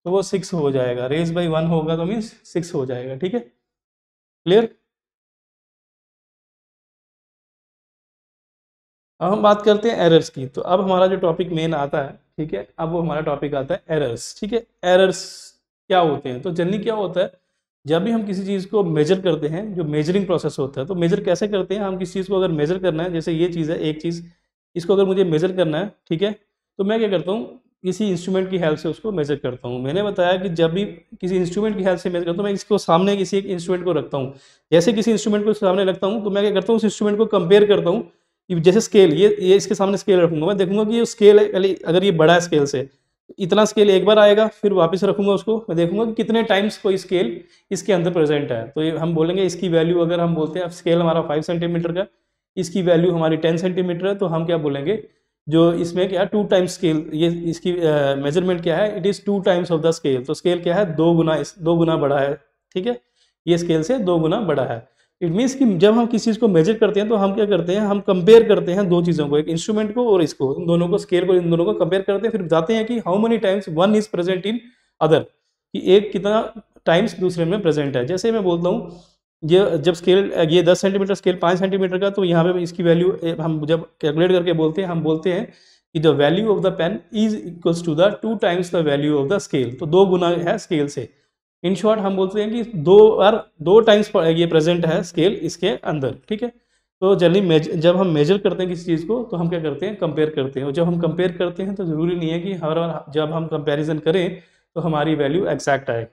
तो वो 6 हो जाएगा, रेज बाई 1 होगा तो मीन्स 6 हो जाएगा, ठीक है, क्लियर। अब हम बात करते हैं एरर्स की। तो अब हमारा जो टॉपिक मेन आता है, ठीक है, अब वो हमारा टॉपिक आता है एरर्स, ठीक है। एरर्स क्या होते हैं, तो जनरली क्या होता है, जब भी हम किसी चीज़ को मेजर करते हैं, जो मेजरिंग प्रोसेस होता है, तो मेजर कैसे करते हैं हम, किसी चीज़ को अगर मेजर करना है, जैसे ये चीज़ है एक चीज़, इसको अगर मुझे मेजर करना है, ठीक है, तो मैं क्या करता हूँ, किसी इंस्ट्रूमेंट की हेल्प से उसको मेजर करता हूँ। मैंने बताया कि जब भी किसी इंस्ट्रूमेंट की हेल्प से मेजर करता हूँ, मैं इसको सामने किसी एक इंस्ट्रूमेंट को रखता हूँ। जैसे किसी इंस्ट्रूमेंट को सामने रखता हूँ तो मैं क्या करता हूँ, उस इंस्ट्रूमेंट को कंपेयर करता हूँ कि जैसे स्केल, ये इसके सामने स्केल रखूंगा, मैं देखूंगा कि ये स्केल है, अगर ये बड़ा है स्केल से, इतना स्केल एक बार आएगा, फिर वापस रखूंगा उसको, मैं देखूंगा कि कितने टाइम्स कोई स्केल इसके अंदर प्रेजेंट है। तो ये हम बोलेंगे इसकी वैल्यू, अगर हम बोलते हैं स्केल हमारा 5 सेंटीमीटर का, इसकी वैल्यू हमारी 10 सेंटीमीटर है, तो हम क्या बोलेंगे, जो इसमें क्या है 2 टाइम्स स्केल, ये इसकी मेजरमेंट क्या है, it is 2 times of the scale. तो स्केल क्या है, 2 गुना बड़ा है, ठीक है, ये स्केल से 2 गुना बड़ा है। इट मीन्स कि जब हम किसी चीज़ को मेजर करते हैं तो हम क्या करते हैं, हम कंपेयर करते हैं दो चीज़ों को, एक इंस्ट्रूमेंट को और इसको, इन दोनों को, स्केल को, इन दोनों को कंपेयर करते हैं, फिर बताते हैं कि how many times one is present in other, कि एक कितना टाइम्स दूसरे में प्रेजेंट है। जैसे मैं बोलता हूँ, ये जब स्केल, ये 10 सेंटीमीटर स्केल 5 सेंटीमीटर का, तो यहाँ पे इसकी वैल्यू हम जब कैलकुलेट करके बोलते हैं, हम बोलते हैं कि the value of the pen is equals to the 2 times the value of the scale, तो 2 गुना है स्केल से। इन शॉर्ट हम बोलते हैं कि 2 टाइम्स ये प्रेजेंट है स्केल इसके अंदर, ठीक है। तो जनरली जब हम मेजर करते हैं किसी चीज़ को तो हम क्या करते हैं, कंपेयर करते हैं। और जब हम कंपेयर करते हैं तो ज़रूरी नहीं है कि हर बार जब हम कंपैरिजन करें तो हमारी वैल्यू एग्जैक्ट आए।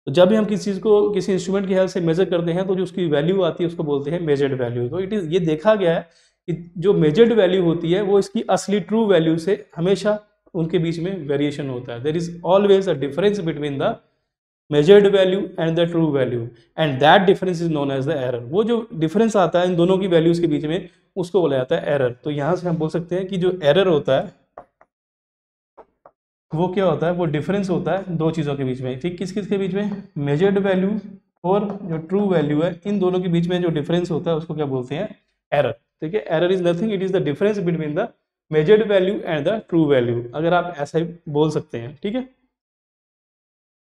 तो जब भी हम किसी चीज़ को किसी इंस्ट्रूमेंट की हेल्प से मेजर करते हैं तो जो उसकी वैल्यू आती है उसको बोलते हैं मेजर्ड वैल्यू। तो इट इज़, ये देखा गया है कि जो मेजर्ड वैल्यू होती है वो इसकी असली ट्रू वैल्यू से हमेशा उनके बीच में वेरिएशन होता है। There is always a difference between the measured value and the true value, and that difference is known as the error. वो जो डिफरेंस आता है इन दोनों की वैल्यूज के बीच में उसको बोला जाता है एरर। तो यहाँ से हम बोल सकते हैं कि जो एरर होता है वो क्या होता है, वो डिफरेंस होता है दो चीज़ों के बीच में, ठीक, किस किस के बीच में, मेजर्ड वैल्यू और जो ट्रू वैल्यू है, इन दोनों के बीच में जो डिफरेंस होता है उसको क्या बोलते हैं, एरर, ठीक है। Error is nothing, it is the difference between the measured value and the true value, अगर आप ऐसा ही बोल सकते हैं, ठीक है।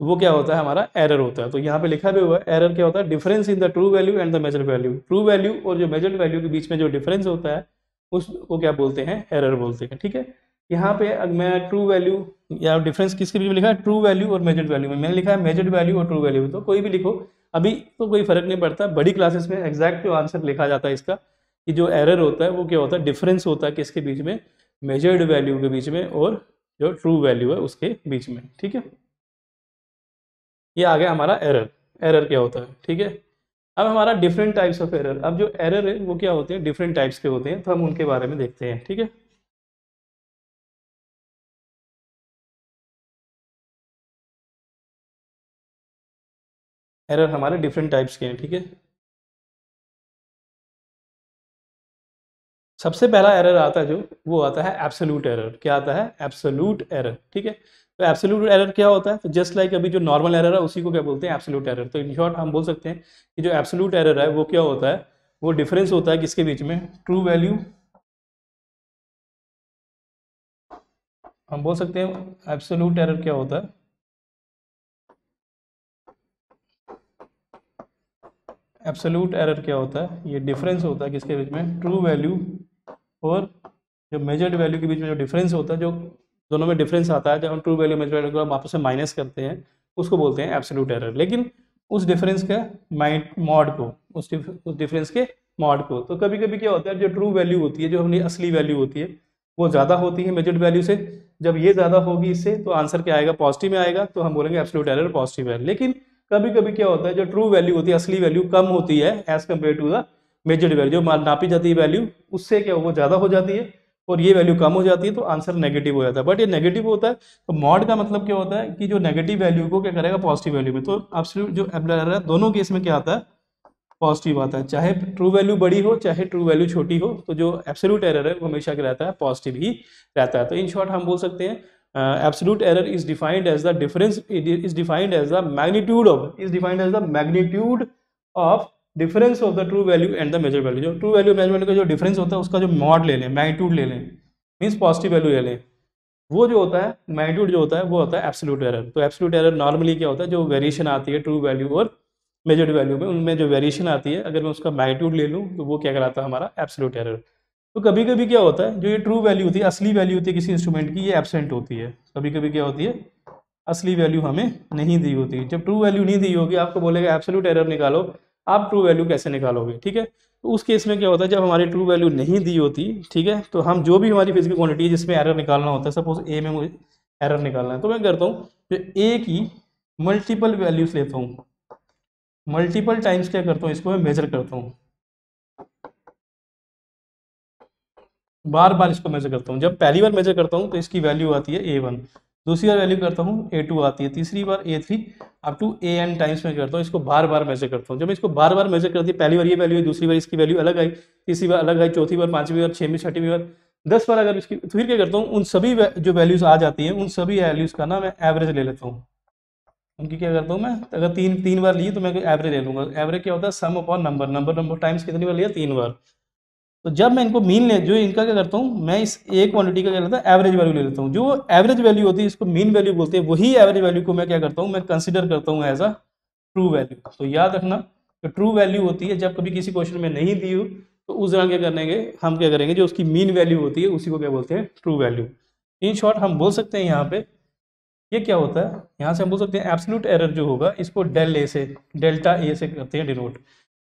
वो क्या होता है, हमारा एरर होता है। तो यहाँ पे लिखा भी हुआ है, एरर क्या होता है, difference in the true value and the measured value. True value और जो मेजर्ड वैल्यू के बीच में जो डिफरेंस होता है उसको क्या बोलते हैं, एरर बोलते हैं, ठीक है। यहाँ पे अगर मैं ट्रू वैल्यू या डिफरेंस किसके बीच में लिखा है, ट्रू वैल्यू और मेजर्ड वैल्यू में, मैंने लिखा है मेजर्ड वैल्यू और ट्रू वैल्यू, तो कोई भी लिखो, अभी तो कोई फर्क नहीं पड़ता। बड़ी क्लासेस में एग्जैक्ट जो आंसर लिखा जाता है इसका, कि जो एरर होता है वो क्या होता है, डिफरेंस होता है किसके बीच में, मेजर्ड वैल्यू के बीच में और जो ट्रू वैल्यू है उसके बीच में, ठीक है। ये आ गया हमारा एरर। एरर क्या होता है, ठीक है। अब हमारा डिफरेंट टाइप्स ऑफ एरर। अब जो एरर है वो क्या होते हैं, डिफरेंट टाइप्स के होते हैं, तो हम उनके बारे में देखते हैं, ठीक है। एरर हमारे डिफरेंट टाइप्स के हैं, ठीक है। सबसे पहला एरर आता है जो, वो आता है एब्सोल्यूट एरर। क्या आता है, एब्सोल्यूट एरर, ठीक है। तो एब्सोल्यूट एरर क्या होता है? तो जस्ट लाइक अभी जो नॉर्मल एरर है उसी को क्या बोलते हैं? Absolute error. तो इन शॉर्ट हम बोल सकते हैं कि जो एब्सोल्यूट एरर है वो क्या होता है? वो डिफरेंस होता है किसके बीच में? ट्रू वैल्यू, हम बोल सकते हैं एब्सोल्यूट एरर क्या होता है? एब्सोल्यूट एरर क्या होता है? ये डिफरेंस होता है किसके बीच में? ट्रू वैल्यू और जो मेजर्ड वैल्यू के बीच में जो डिफरेंस होता है, जो दोनों में डिफरेंस आता है, जब हम ट्रू वैल्यू मेजर्ड वैल्यू को हम आपस में माइनस करते हैं, उसको बोलते हैं एब्सोल्यूट एरर। लेकिन उस डिफरेंस के मॉड को, उस डिफरेंस के मॉड को, तो कभी कभी क्या होता है, जो ट्रू वैल्यू होती है, जो अपनी असली वैल्यू होती है, वो ज़्यादा होती है मेजर्ड वैल्यू से। जब ये ज़्यादा होगी इससे, तो आंसर क्या आएगा? पॉजिटिव में आएगा, तो हम बोलेंगे एब्सोल्यूट एरर पॉजिटिव है। लेकिन कभी कभी क्या होता है, जो ट्रू वैल्यू होती है, असली वैल्यू कम होती है as compare to the measured value, जो नापी जाती है वैल्यू, उससे क्या वो ज़्यादा हो जाती है और ये वैल्यू कम हो जाती है, तो आंसर नेगेटिव हो जाता है। बट ये नेगेटिव होता है, तो मॉड का मतलब क्या होता है कि जो नेगेटिव वैल्यू को क्या करेगा? पॉजिटिव वैल्यू में। तो एब्सोल्यूट जो एरर है, दोनों केस में क्या आता है? पॉजिटिव आता है। चाहे ट्रू वैल्यू बड़ी हो, चाहे ट्रू वैल्यू छोटी हो, तो जो एब्सोल्यूट एरर है वो हमेशा क्या रहता है? पॉजिटिव ही रहता है। तो इन शॉर्ट हम बोल सकते हैं absolute error is defined as the difference, is defined as the magnitude of, is defined as the magnitude of difference of the true value and the measure value. जो true value measure value का जो difference होता है, उसका जो mod ले लें, magnitude ले लें, मीन्स पॉजिटिव वैल्यू ले लें, वो जो होता है मैग्नीट्यूड जो होता है वो होता है एब्सोल्यूट एरर। तो एब्सोल्यूट एरर नॉर्मली क्या होता है? जो वेरिएशन आती है ट्रू वैल्यू और मेजर्ड वैल्यू में, उनमें जो वेरिएशन आती है, अगर मैं उसका मैग्नीट्यूड ले लूँ, तो वो क्या कहलाता है? हमारा एब्सोल्यूट एरर। तो कभी कभी क्या होता है, जो ये ट्रू वैल्यू होती है, असली वैल्यू होती है किसी इंस्ट्रूमेंट की, ये एब्सेंट होती है। कभी कभी क्या होती है? असली वैल्यू हमें नहीं दी होती। जब ट्रू वैल्यू नहीं दी होगी, आपको बोलेगा एब्सोल्यूट एरर निकालो, आप ट्रू वैल्यू कैसे निकालोगे? ठीक है, तो उस केस में क्या होता है, जब हमारी ट्रू वैल्यू नहीं दी होती, ठीक है, तो हम जो भी हमारी फिजिकल क्वांटिटी है जिसमें एरर निकालना होता है, सपोज ए में मुझे एरर निकालना है, तो मैं करता हूँ जो ए की मल्टीपल वैल्यूज लेता हूँ, मल्टीपल टाइम्स क्या करता हूँ, इसको मैं मेजर करता हूँ, बार बार इसको मेजर करता हूँ। जब पहली बार मेजर करता हूँ तो इसकी वैल्यू आती है A1, दूसरी बार वैल्यू करता हूँ A2 आती है, तीसरी बार A3, up to AN times में करता हूँ, इसको बार बार मेजर करता हूँ। जब इसको बार बार मेजर करती है, पहली बार ये वैल्यू है, दूसरी बार इसकी वैल्यू अलग आई, तीसरी बार अलग आई, चौथी बार, पांचवी बार, छठवीं, छठवीं बार, 10 बार अगर इसकी, तो फिर क्या करता हूँ, उन सभी जो वैल्यूज आ जाती हैं, उन सभी वैल्यूज का ना मैं एवरेज ले लेता हूँ। उनकी क्या करता हूँ मैं, अगर तीन बार ली तो मैं एवरेज ले लूंगा। एवरेज क्या होता है? सम अपॉन नंबर, नंबर टाइम्स कितनी बार लिया? 3 बार। तो जब मैं इनको मीन ले, जो इनका क्या करता हूँ मैं, इस एक क्वांटिटी का क्या लेता हूँ? एवरेज वैल्यू ले लेता हूँ। जो एवरेज वैल्यू होती है, इसको मीन वैल्यू बोलते हैं, वही एवरेज वैल्यू को मैं क्या करता हूँ, मैं कंसिडर करता हूँ एज अ ट्रू वैल्यू। तो याद रखना, जो ट्रू वैल्यू होती है, जब कभी किसी क्वेश्चन में नहीं दी हो, तो उस दौरान क्या करेंगे हम, क्या करेंगे, जो उसकी मीन वैल्यू होती है उसी को क्या बोलते हैं? True value. इन शॉर्ट हम बोल सकते हैं यहाँ पे ये क्या होता है, यहाँ से हम बोल सकते हैं एब्सोल्यूट एरर जो होगा, इसको डेल ए से, डेल्टा ए से करते हैं डिनोट।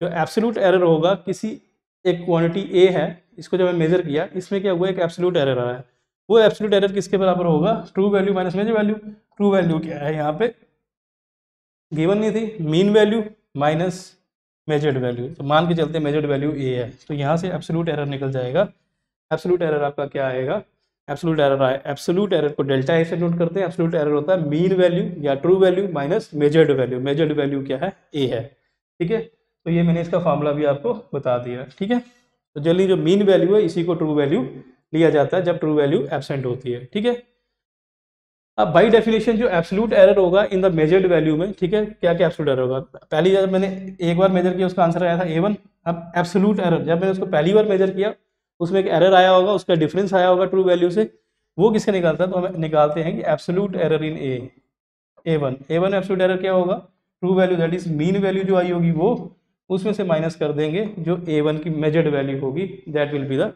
जो एब्सोल्यूट एरर होगा, किसी एक क्वांटिटी ए है, इसको जब मैं मेजर किया, इसमें क्या हुआ, एक एब्सोल्यूट एरर आया है। वो एब्सोल्यूट एरर किसके बराबर होगा? True value minus measure value. True value क्या है यहाँ पे? गिवन नहीं थी, mean value minus measured value. तो मान के चलते मेजर्ड वैल्यू ए है, तो यहाँ से एब्सोल्यूट एरर निकल जाएगा। एब्सोल्यूट एरर आपका क्या आएगा? एब्सोल्यूट एरर आए, एब्सोल्यूट एरर को डेल्टा ए से नोट करते हैं। एब्सोल्यूट एरर होता है मीन वैल्यू या true value minus measured value. Measured value क्या है? ए है। ठीक है, तो ये मैंने इसका फॉर्मूला भी आपको बता दिया। ठीक है, तो जल्दी जो मीन वैल्यू है इसी को ट्रू वैल्यू लिया जाता है जब ट्रू वैल्यू एब्सेंट होती है। ठीक है, अब बाई डेफिनेशन जो एब्सोल्यूट एरर होगा इन द मेजर्ड वैल्यू में, ठीक है, क्या क्या एब्सोल्यूट एरर होगा? पहली जब मैंने एक बार मेजर किया, उसका आंसर आया था A1। अब एब्सोल्यूट एरर जब मैंने उसको पहली बार मेजर किया, उसमें एक एरर आया होगा, उसका डिफरेंस आया होगा ट्रू वैल्यू से, वो किससे निकालता है? तो हम निकालते हैं कि एब्सोल्यूट एरर इन A1। A1 एब्सोल्यूट एरर क्या होगा? True value, that is mean value जो आई होगी वो, उसमें से माइनस कर देंगे जो A1 की मेजर्ड वैल्यू होगी, that will be the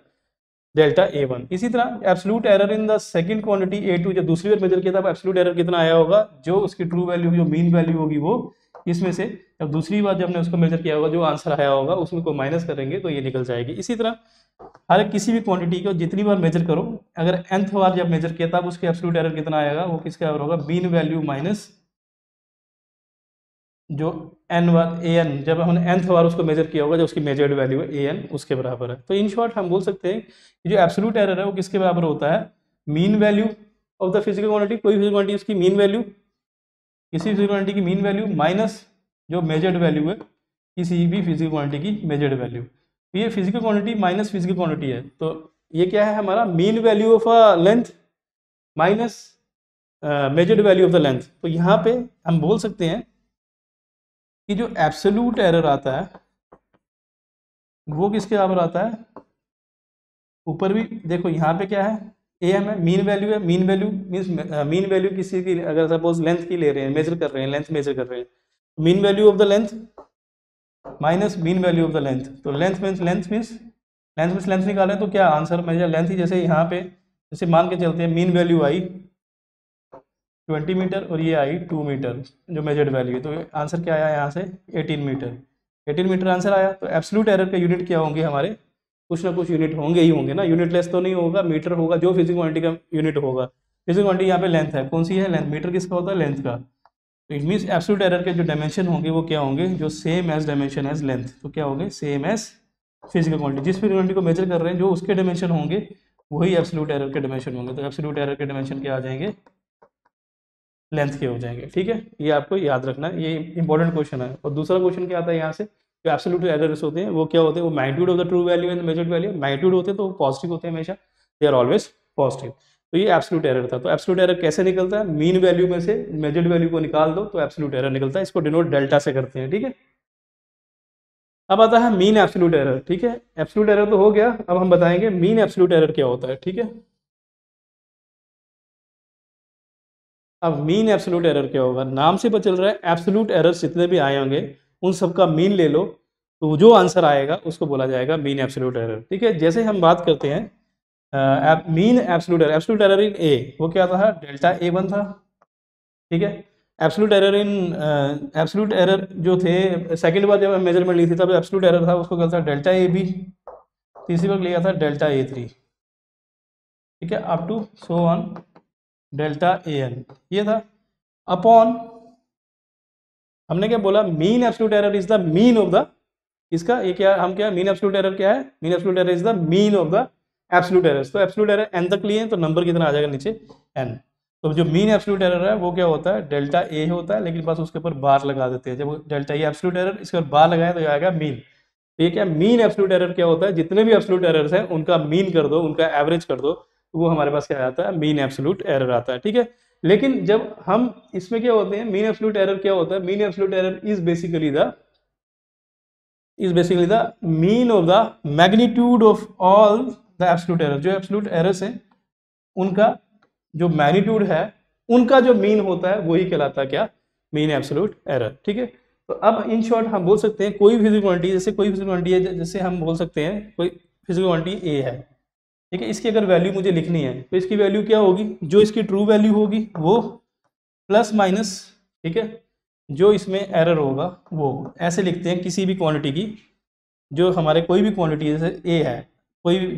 delta A1। इसी तरह absolute error in the second quantity A2, जब दूसरी बार मेजर किया था, एब्सोल्यूट एरर कितना आया होगा? जो उसकी ट्रू वैल्यू, जो मीन वैल्यू होगी वो, इसमें से जब दूसरी बार जब हमने उसको मेजर किया होगा, जो आंसर आया होगा उसमें को माइनस करेंगे तो ये निकल जाएगी। इसी तरह हर किसी भी क्वांटिटी को जितनी बार मेजर करो, अगर nth बार जब मेजर किया तब उसके एब्सोल्यूट एरर कितना आएगा? वो किसके बराबर होगा? मीन वैल्यू माइनस जो एन बार ए एन, जब हमने nth बार उसको मेजर किया होगा, जो उसकी मेजर्ड वैल्यू है ए एन, उसके बराबर है। तो इन शॉर्ट हम बोल सकते हैं कि जो एब्सोल्यूट एरर है वो किसके बराबर होता है? Mean value of the physical quantity, कोई फिजिकल क्वांटिटी उसकी मीन वैल्यू, किसी फिजिकल क्वांटिटी की मीन वैल्यू माइनस जो मेजर्ड वैल्यू है किसी भी फिजिकल क्वांटिटी की मेजर्ड वैल्यू। तो ये physical quantity minus physical quantity है, तो ये क्या है हमारा? Mean value of a length minus measured value of the length, तो यहाँ पे हम बोल सकते हैं कि जो एब्सोल्यूट एरर आता है वो किसके बराबर आता है, ऊपर भी देखो यहाँ पे क्या है, एम है, मीन वैल्यू है, mean value means mean value किसी की, अगर सपोज लेंथ की ले रहे हैं, मेजर कर रहे हैं, लेंथ मेजर कर रहे हैं, mean value of the length minus mean value of the length, तो लेंथ लेंथ निकालें तो क्या आंसर मेजर लेंथ ही, जैसे यहाँ पे जैसे मान के चलते हैं मीन वैल्यू आई 20 मीटर और ये आई 2 मीटर जो मेजर्ड वैल्यू है, तो आंसर क्या आया यहाँ से 18 मीटर, 18 मीटर आंसर आया। तो एब्सोल्यूट एरर के यूनिट क्या होंगे हमारे, कुछ ना कुछ यूनिट होंगे ही होंगे ना, यूनिट लेस तो नहीं होगा, मीटर होगा, जो फिजिकल क्वांटिटी का यूनिट होगा। फिजिकल क्वांटिटी यहाँ पे लेंथ है, कौन सी है, लेंथ, मीटर किसका होता है, लेंथ का। तो इट मीन्स एब्सोल्यूट एरर के जो डायमेंशन होंगे वो क्या होंगे, जो same as dimension as length, तो क्या होंगे, सेम एज फिजिकल क्वांटिटी, जिस फिजिकल क्वांटिटी को मेजर कर रहे हैं जो उसके डायमेंशन होंगे वही एब्सोल्यूट एरर के डायमेंशन होंगे। तो एब्सोल्यूट एरर के डायमेंशन क्या आ जाएंगे, लेंथ के हो जाएंगे। ठीक है, ये आपको याद रखना है, ये इंपॉर्टेंट क्वेश्चन है। और दूसरा क्वेश्चन क्या आता है यहाँ से, जो एब्सोल्यूट एरर्स होते हैं वो क्या होते हैं, वो magnitude of the true value and measured value, magnitude होते हैं तो वो पॉजिटिव होते हैं हमेशा, दे आर ऑलवेज पॉजिटिव। तो ये एब्सोल्यूट एरर था। तो एब्सोल्यूट एरर कैसे निकलता है, मीन वैल्यू में से मेजर्ड वैल्यू को निकाल दो तो एब्सोल्यूट एरर निकलता है, इसको डिनोट डेल्टा से करते हैं। ठीक है, अब आता है मीन एब्सोल्यूट एरर। ठीक है, एब्सोल्यूट एरर तो हो गया, अब हम बताएंगे मीन एब्सोल्यूट एरर क्या होता है। ठीक है, अब मीन एब्सोल्यूट एरर क्या होगा, नाम से पता चल रहा है एब्सोल्यूट एरर जितने भी आए होंगे उन सबका मीन ले लो, तो जो आंसर आएगा उसको बोला जाएगा मीन एब्सोल्यूट एरर। ठीक है, जैसे हम बात करते हैं मीन एब्सोल्यूट एरर इन ए, वो क्या था, डेल्टा ए वन था। ठीक है, एब्सोल्यूट एरर जो थे, सेकंड बार जब मेजरमेंट ली थी तब एब्सोल्यूट एरर था, उसको क्या था, डेल्टा ए बी, तीसरी बार लिया था डेल्टा ए थ्री। ठीक है, up to so on delta A N, ये था। अपॉन हमने क्या बोला, mean absolute error is the mean of the, इसका ये क्या, हम क्या, मीन एब्सोल्यूट एरर क्या है, mean absolute error is the mean of the absolute errors. तो एब्सोल्यूट एरर एन तक लिए तो नंबर कितना आ जाएगा नीचे, एन। तो जो मीन एब्सोल्यूट एरर है वो क्या होता है, डेल्टा ए होता है, लेकिन बस उसके ऊपर बार लगा देते हैं, जब डेल्टा ए एब्सोल्यूट एरर इसके ऊपर बार लगाए तो ये आएगा मीन। तो ये क्या, मीन एब्सोल्यूट एरर क्या होता है, जितने भी एब्सोल्यूट एरर्स हैं उनका मीन कर दो, उनका एवरेज कर दो, तो वो हमारे पास क्या आता है, मीन एब्सोल्यूट एरर आता है। ठीक है, लेकिन जब हम इसमें क्या होते हैं, मीन एब्सोल्यूट एरर क्या होता है, mean absolute error is basically the mean of the magnitude of all the absolute error. जो एब्सोल्यूट एरर्स है उनका जो मैग्नीट्यूड है, उनका जो मीन होता है वही कहलाता है क्या, मीन एब्सोल्यूट एरर। ठीक है, तो अब इन शॉर्ट हम बोल सकते हैं कोई फिजिकल क्वांटिटी, जैसे कोई फिजिकल क्वांटिटी है, जैसे हम बोल सकते हैं कोई फिजिकल क्वांटिटी ए है। ठीक है, इसकी अगर वैल्यू मुझे लिखनी है तो इसकी वैल्यू क्या होगी, जो इसकी ट्रू वैल्यू होगी वो प्लस माइनस, ठीक है, जो इसमें एरर होगा वो, ऐसे लिखते हैं किसी भी क्वांटिटी की, जो हमारे कोई भी क्वांटिटी जैसे ए है, कोई भी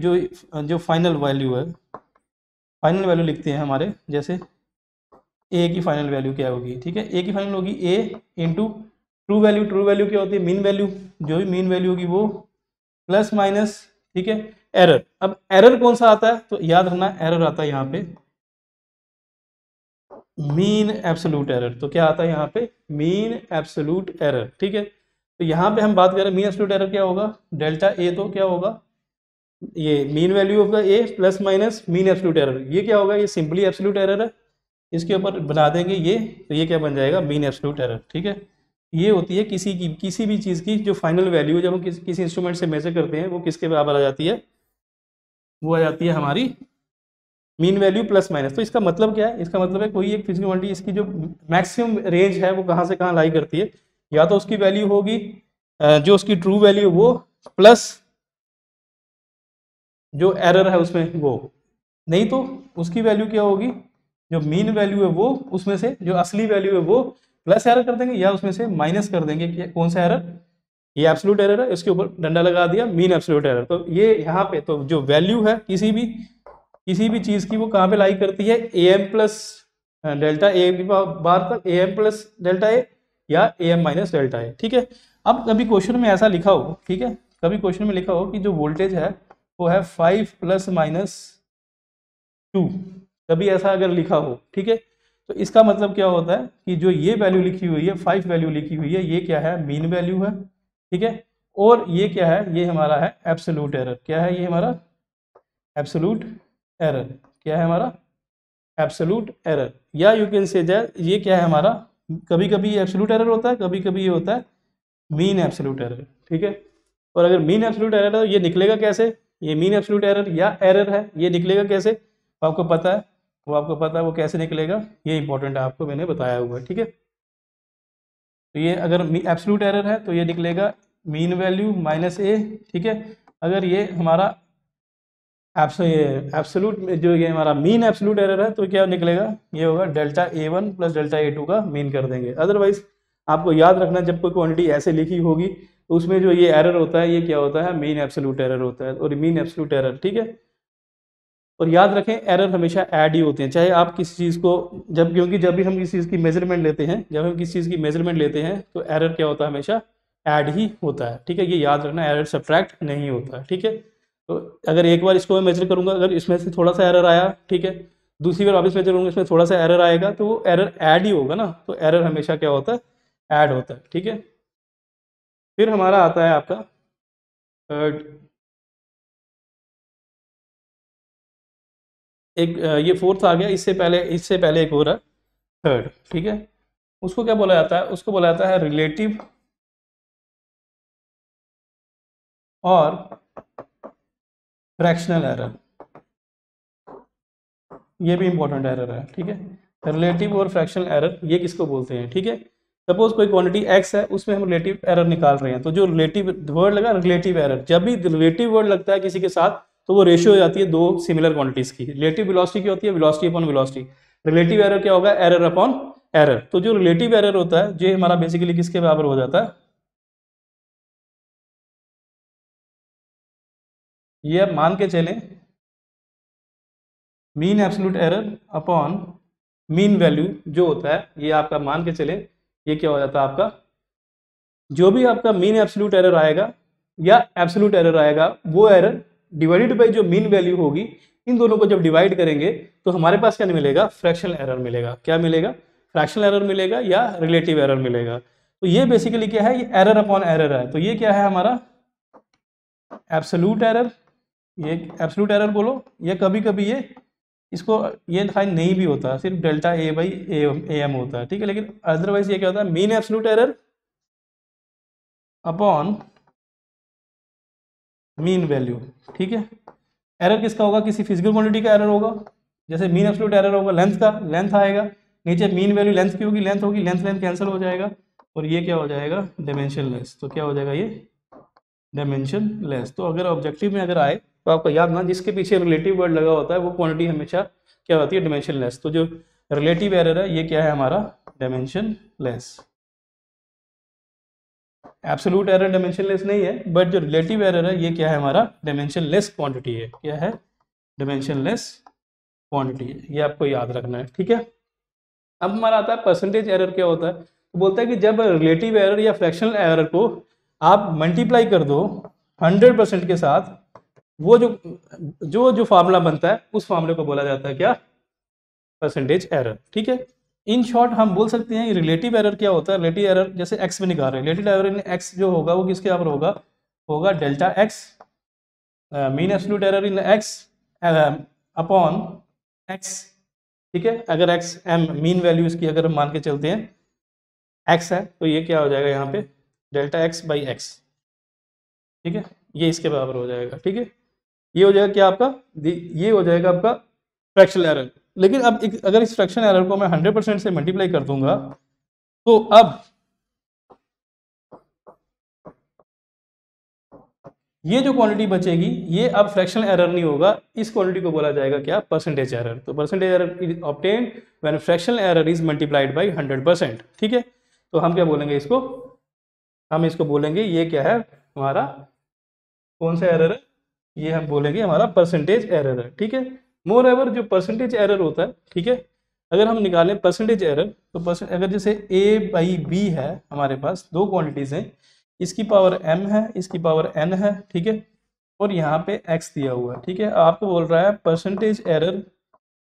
जो फाइनल वैल्यू है, फाइनल वैल्यू लिखते हैं हमारे, जैसे ए की फाइनल वैल्यू क्या होगी। ठीक है, ए की फाइनल होगी ए इंटू ट्रू वैल्यू क्या होती है, मीन वैल्यू, जो भी मीन वैल्यू होगी वो प्लस माइनस, ठीक है, एरर। अब एरर कौन सा आता है, तो याद रखना एरर आता है यहाँ पे मीन एब्सोल्यूट एरर। तो क्या आता है यहाँ पे, मीन एब्सोल्यूट एरर। ठीक है, तो यहाँ पे हम बात करें मीन एब्सोल्यूट एरर क्या होगा, डेल्टा ए, तो क्या होगा, ये mean value of the A plus minus mean absolute error, ये क्या होगा, ये सिंपली एब्सोल्यूट एरर है, इसके ऊपर बना देंगे ये, तो ये क्या बन जाएगा, मीन एब्सोल्यूट एरर। ठीक है, ये होती है किसी भी चीज़ की जो फाइनल वैल्यू जब हम किसी इंस्ट्रूमेंट से मेजर करते हैं वो किसके बराबर आ जाती है, वो आ जाती है हमारी मीन वैल्यू प्लस माइनस। तो इसका मतलब क्या है, इसका मतलब है कोई एक फिजिकल क्वांटिटी, इसकी जो मैक्सिमम रेंज है वो कहाँ से कहाँ लाई करती है, या तो उसकी वैल्यू होगी जो उसकी ट्रू वैल्यू वो प्लस जो एरर है उसमें वो, नहीं तो उसकी वैल्यू क्या होगी, जो मीन वैल्यू है वो उसमें से जो असली वैल्यू है वो प्लस एरर कर देंगे, या उसमें से माइनस कर देंगे कि कौन सा एरर, ये एब्सोल्यूट एरर है, इसके ऊपर डंडा लगा दिया मीन एब्सोल्यूट एरर। तो ये यहाँ पे तो जो वैल्यू है किसी भी चीज़ की वो कहाँ पे लाई करती है, ए एम प्लस डेल्टा ए बार तक, ए एम प्लस डेल्टा ए या A M minus delta A. ठीक है, अब कभी क्वेश्चन में ऐसा लिखा हो, ठीक है, कभी क्वेश्चन में लिखा हो कि जो वोल्टेज है वो है 5 प्लस माइनस 2, कभी ऐसा अगर लिखा हो, ठीक है, तो इसका मतलब क्या होता है कि जो ये वैल्यू लिखी हुई है 5 वैल्यू लिखी हुई है, ये क्या है, मीन वैल्यू है। ठीक है, और ये क्या है, ये हमारा है एब्सोल्यूट एरर। क्या है ये हमारा एब्सोल्यूट एरर, क्या है हमारा एब्सोल्यूट एरर, या यू कैन से दैट ये क्या है हमारा, कभी कभी ये एब्सोल्यूट एरर होता है, कभी कभी ये होता है मीन एब्सोल्यूट एरर, ठीक है। और अगर मीन एब्सोल्यूट एरर है तो ये निकलेगा कैसे, ये मीन एब्सोल्यूट एरर या एरर है, ये निकलेगा कैसे वो आपको पता है, वो कैसे निकलेगा, ये इंपॉर्टेंट है, आपको मैंने बताया हुआ है, ठीक है। तो ये अगर एब्सोल्यूट एरर है तो ये निकलेगा मीन वैल्यू माइनस ए, ठीक है। अगर ये हमारा एब्सोल्यूट जो ये हमारा मीन एब्सोल्यूट एरर है तो क्या निकलेगा, ये होगा delta A one plus delta A two का मीन कर देंगे। अदरवाइज आपको याद रखना, जब कोई क्वांटिटी ऐसे लिखी होगी तो उसमें जो ये एरर होता है ये क्या होता है, मीन एब्सोल्यूट एरर होता है, और मीन एब्सोल्यूट एरर, ठीक है। और याद रखें एरर हमेशा ऐड ही होते हैं, चाहे आप किसी चीज़ को क्योंकि जब भी हम किसी चीज़ की मेजरमेंट लेते हैं, जब हम किसी चीज़ की मेजरमेंट लेते हैं तो एरर क्या होता है, हमेशा ऐड ही होता है, ठीक है। ये याद रखना, एरर सब्ट्रैक्ट नहीं होता, ठीक है। तो अगर एक बार इसको मैं मेजर करूंगा, अगर इसमें से थोड़ा सा एरर आया, ठीक है, दूसरी बार वापस मेजर करूंगा इसमें थोड़ा सा एरर आएगा, तो वो एरर ऐड ही होगा ना, तो एरर हमेशा क्या होता है, ऐड होता है, ठीक है। फिर हमारा आता है आपका थर्ड, एक ये फोर्थ आ गया, इससे पहले एक और है थर्ड, ठीक है। उसको क्या बोला जाता है, उसको बोला जाता है रिलेटिव और फ्रैक्शनल एरर, ये भी इंपॉर्टेंट एरर है, ठीक है। रिलेटिव और फ्रैक्शनल एरर ये किसको बोलते हैं, ठीक है। सपोज कोई क्वांटिटी एक्स है, उसमें हम रिलेटिव एरर निकाल रहे हैं, तो जो रिलेटिव वर्ड लगा रिलेटिव एरर, जब भी रिलेटिव वर्ड लगता है किसी के साथ तो वो रेशियो हो जाती है दो सिमिलर क्वांटिटीज की। रिलेटिव वेलोसिटी क्या होती है, velocity upon velocity. Relative error क्या होगा, एरर अपॉन एरर। तो जो रिलेटिव एरर होता है जो हमारा बेसिकली किसके बराबर हो जाता है, ये आप मान के चलें mean absolute error upon mean value जो होता है, ये आपका मान के चले, ये क्या हो जाता है आपका, जो भी आपका मीन एब्सोल्यूट एरर आएगा या एब्सोल्यूट एरर आएगा, वो एरर डिवाइडेड बाई जो मीन वैल्यू होगी, इन दोनों को जब डिवाइड करेंगे तो हमारे पास क्या मिलेगा, फ्रैक्शनल एरर मिलेगा। क्या मिलेगा, फ्रैक्शनल एरर मिलेगा या रिलेटिव एरर मिलेगा। तो ये बेसिकली क्या है, ये एरर अपॉन एरर है। तो ये क्या है हमारा एब्सोल्यूट एरर, ये एब्सोल्यूट एरर बोलो, या कभी कभी ये इसको ये साइन नहीं भी होता, सिर्फ delta A by A M होता है, ठीक है। लेकिन अदरवाइज ये क्या होता है, mean absolute error upon mean value, ठीक है। एरर किसका होगा, किसी फिजिकल क्वांटिटी का एरर होगा, जैसे मीन एब्सोल्यूट एरर होगा लेंथ का, लेंथ आएगा, नीचे मीन वैल्यू लेंथ की होगी, लेंथ होगी, लेंथ लेंथ कैंसिल हो जाएगा, और ये क्या हो जाएगा, डायमेंशन लेस। तो क्या हो जाएगा ये डायमेंशन लेस। तो अगर ऑब्जेक्टिव में अगर आए तो आपको याद ना, जिसके पीछे रिलेटिव वर्ड लगा होता है वो क्वांटिटी हमेशा क्या होती है, डायमेंशन लेस। तो जो रिलेटिव एरर है ये क्या है हमारा, dimension less. Absolute error dimension less नहीं है, बट जो रिलेटिव एरर है ये क्या है हमारा, डायमेंशन लेस क्वांटिटी है। क्या है, डायमेंशन लेस क्वांटिटी है, ये आपको याद रखना है, ठीक है। अब हमारा आता है परसेंटेज एरर। क्या होता है, तो बोलता है कि जब रिलेटिव एरर या फ्रैक्शनल एरर को आप मल्टीप्लाई कर दो 100% के साथ, वो जो फार्मूला बनता है उस फार्मूले को बोला जाता है क्या, परसेंटेज एरर, ठीक है। इन शॉर्ट हम बोल सकते हैं रिलेटिव एरर क्या होता है, रिलेटिव एरर जैसे एक्स में निकाल रहे हैं, रिलेटिव एरर इन एक्स जो होगा वो किसके बराबर होगा, होगा delta x mean absolute error in x upon x, ठीक है। अगर एक्स एम मीन वैल्यू इसकी अगर हम मान के चलते हैं एक्स है, तो ये क्या हो जाएगा यहाँ पे डेल्टा एक्स बाई एक्स, ठीक है, ये इसके बराबर हो जाएगा, ठीक है। ये हो जाएगा क्या आपका, ये हो जाएगा आपका फ्रैक्शनल एरर। लेकिन अब अगर इस फ्रैक्शन एरर को मैं 100% से मल्टीप्लाई कर दूंगा, तो अब ये जो क्वांटिटी बचेगी ये अब फ्रैक्शनल एरर नहीं होगा, इस क्वांटिटी को बोला जाएगा क्या, परसेंटेज एरर। तो percentage error is obtained when fractional error is multiplied by 100%, ठीक है। तो हम क्या बोलेंगे इसको, हम इसको बोलेंगे ये क्या है हमारा, कौन सा एरर है, ये हम बोलेंगे हमारा परसेंटेज एरर है, ठीक है। मोर एवर जो परसेंटेज एरर होता है, ठीक है, अगर हम निकालें परसेंटेज एरर, तो अगर जैसे ए बाई बी है, हमारे पास दो क्वांटिटीज हैं, इसकी पावर m है, इसकी पावर n है, ठीक है, और यहाँ पे x दिया हुआ है, ठीक है। आपको बोल रहा है परसेंटेज एरर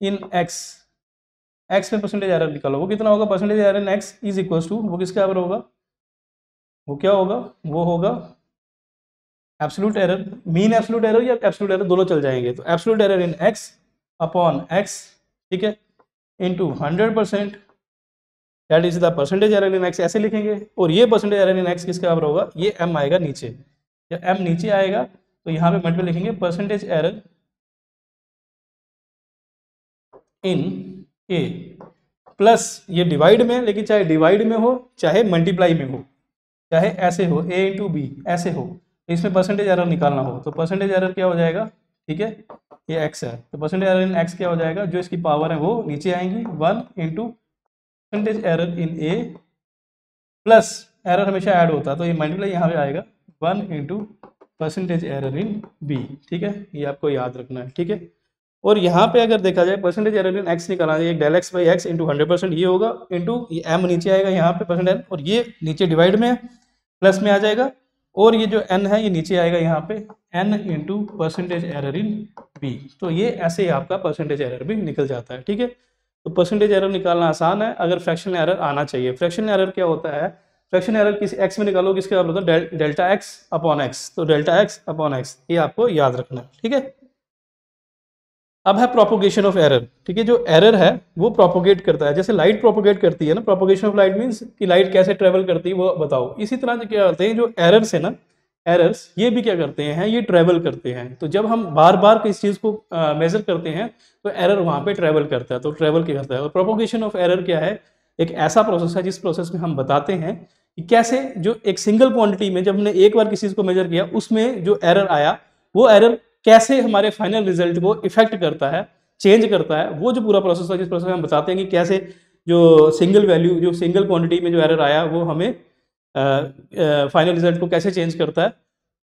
इन x में परसेंटेज एरर निकालो, वो कितना होगा, percentage error in x is equal to, वो किसके बराबर होगा, वो क्या होगा, वो होगा absolute error, mean absolute error या एब्सोल्यूट एरर दोनों चल जाएंगे, तो absolute error in x upon x, ठीक है, into 100%, that is the percentage error in x, ऐसे लिखेंगे। और ये परसेंटेज एरर इन एक्स किसके बराबर होगा, ये m आएगा नीचे। जब m नीचे आएगा तो यहाँ पे मल्टीपल लिखेंगे परसेंटेज एरर इन ए, प्लस ये डिवाइड में, लेकिन चाहे डिवाइड में हो चाहे मल्टीप्लाई में हो, चाहे ऐसे हो a इंटू बी ऐसे हो, तो इसमें परसेंटेज एरर निकालना हो तो परसेंटेज एरर क्या हो जाएगा, ठीक है, ये x है तो परसेंटेज एरर इन x क्या हो जाएगा, जो इसकी पावर है वो नीचे आएंगी 1 into percentage error in a, plus error हमेशा ऐड होता है तो ये मल्टीप्लाई यहाँ पे आएगा 1 इंटू परसेंटेज एरर इन b, ठीक है, ये आपको याद रखना है, ठीक है। और यहाँ पे अगर देखा जाए परसेंटेज एरर इन x निकालना है, del x by x into 100% ये होगा, इंटू ये m नीचे आएगा यहाँ पे परसेंटेज, और ये नीचे डिवाइड में प्लस में आ जाएगा, और ये जो n है ये नीचे आएगा यहाँ पे n इंटू परसेंटेज एरर इन b, तो ये ऐसे ही आपका परसेंटेज एरर भी निकल जाता है, ठीक है। तो परसेंटेज एरर निकालना आसान है, अगर फ्रैक्शन एरर आना चाहिए। फ्रैक्शन एरर क्या होता है, फ्रैक्शन एरर किसी x में निकालो, किसके बराबर होता है, डेल्टा एक्स अपॉन एक्स, तो डेल्टा एक्स अपॉन एक्स ये आपको याद रखना है, ठीक है। अब है प्रोपोगेशन ऑफ एरर, ठीक है, जो एरर है वो प्रोपोगेट करता है, जैसे लाइट प्रोपोगेट करती है ना, प्रोपोगेशन ऑफ लाइट मींस कि लाइट कैसे ट्रेवल करती है वो बताओ। इसी तरह से क्या करते हैं जो एरर्स है ना, एरर्स ये भी क्या करते हैं, ये ट्रेवल करते हैं। तो जब हम बार बार किसी चीज़ को मेजर करते हैं तो एरर वहाँ पे ट्रेवल करता है, तो ट्रेवल क्या करता है। और प्रोपोगेशन ऑफ एरर क्या है, एक ऐसा प्रोसेस है जिस प्रोसेस में हम बताते हैं कि कैसे जो एक सिंगल क्वांटिटी में जब हमने एक बार किसी चीज़ को मेजर किया उसमें जो एरर आया वो एरर कैसे हमारे फाइनल रिजल्ट को इफेक्ट करता है, चेंज करता है। वो जो पूरा प्रोसेस है जिस प्रोसेस में हम बताते हैं कि कैसे जो सिंगल वैल्यू, जो सिंगल क्वांटिटी में जो एरर आया वो हमें फाइनल रिजल्ट को कैसे चेंज करता है,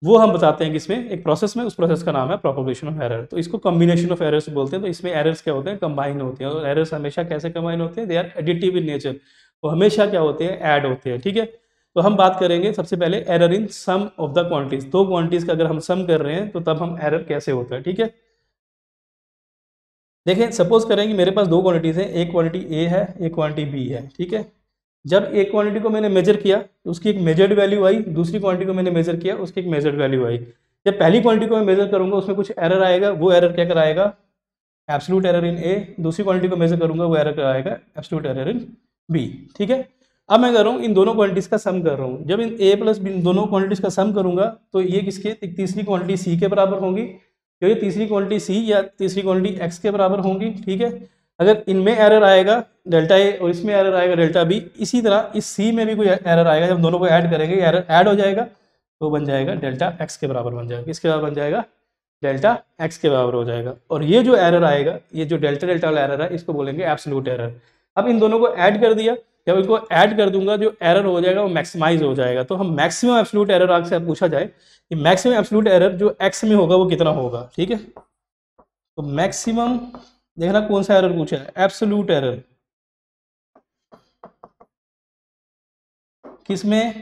वो हम बताते हैं कि इसमें एक प्रोसेस में, उस प्रोसेस का नाम है प्रोपोगेशन ऑफ एरर। तो इसको कॉम्बिनेशन ऑफ एरर्स बोलते हैं। तो इसमें एरर्स क्या होते हैं, कंबाइन होते हैं, और एरर्स हमेशा कैसे कंबाइन होते हैं, they are additive in nature, वो हमेशा क्या होते हैं, ऐड होते हैं, ठीक है। तो हम बात करेंगे सबसे पहले error in sum of the quantities. दो क्वांटिटीज का अगर हम सम कर रहे हैं तो तब हम एरर कैसे होता है, ठीक है। देखें, सपोज करें कि मेरे पास दो क्वांटिटीज हैं, एक क्वांटिटी ए है, एक क्वांटिटी बी है, ठीक है। जब एक क्वांटिटी को मैंने मेजर किया तो उसकी एक मेजर्ड वैल्यू आई, दूसरी क्वांटिटी को मैंने मेजर किया उसकी एक मेजर्ड वैल्यू आई। जब पहली क्वांटिटी को मैं मेजर करूंगा उसमें कुछ एरर आएगा, वो एरर क्या कराएगा, एब्सोल्यूट एरर इन ए। दूसरी क्वांटिटी को मेजर करूंगा वो एरर कराएगा एब्सोल्यूट एरर इन बी, ठीक है। अब मैं कर रहा हूँ इन दोनों क्वांटिटीज का सम कर रहा हूँ। जब इन ए प्लस बी दोनों क्वांटिटीज का सम करूंगा तो ये किसके, तीसरी क्वांटिटी सी के बराबर होंगी, क्योंकि तीसरी क्वांटिटी सी या तीसरी क्वांटिटी एक्स के बराबर होंगी, ठीक है। अगर इनमें एरर आएगा डेल्टा ए और इसमें एरर आएगा डेल्टा बी, इसी तरह इस सी में भी कोई एरर आएगा, जब दोनों को ऐड करेंगे एरर ऐड हो जाएगा तो बन जाएगा डेल्टा एक्स के बराबर बन जाएगा। किसके बराबर बन जाएगा, डेल्टा एक्स के बराबर हो जाएगा। और ये जो एरर आएगा, ये जो डेल्टा डेल्टा वाला एरर है, इसको बोलेंगे एब्सोल्यूट एरर। अब इन दोनों को ऐड कर दिया, जब इनको ऐड कर दूंगा जो एरर हो जाएगा वो मैक्सिमाइज हो जाएगा। तो हम मैक्सिमम एब्सोल्यूट एरर आपसे पूछा जाए कि मैक्सिमम एब्सोल्यूट एरर जो एक्स में होगा वो कितना होगा, ठीक है। तो मैक्सिमम देखना कौन सा एरर पूछा है, एब्सोल्यूट एरर किसमें,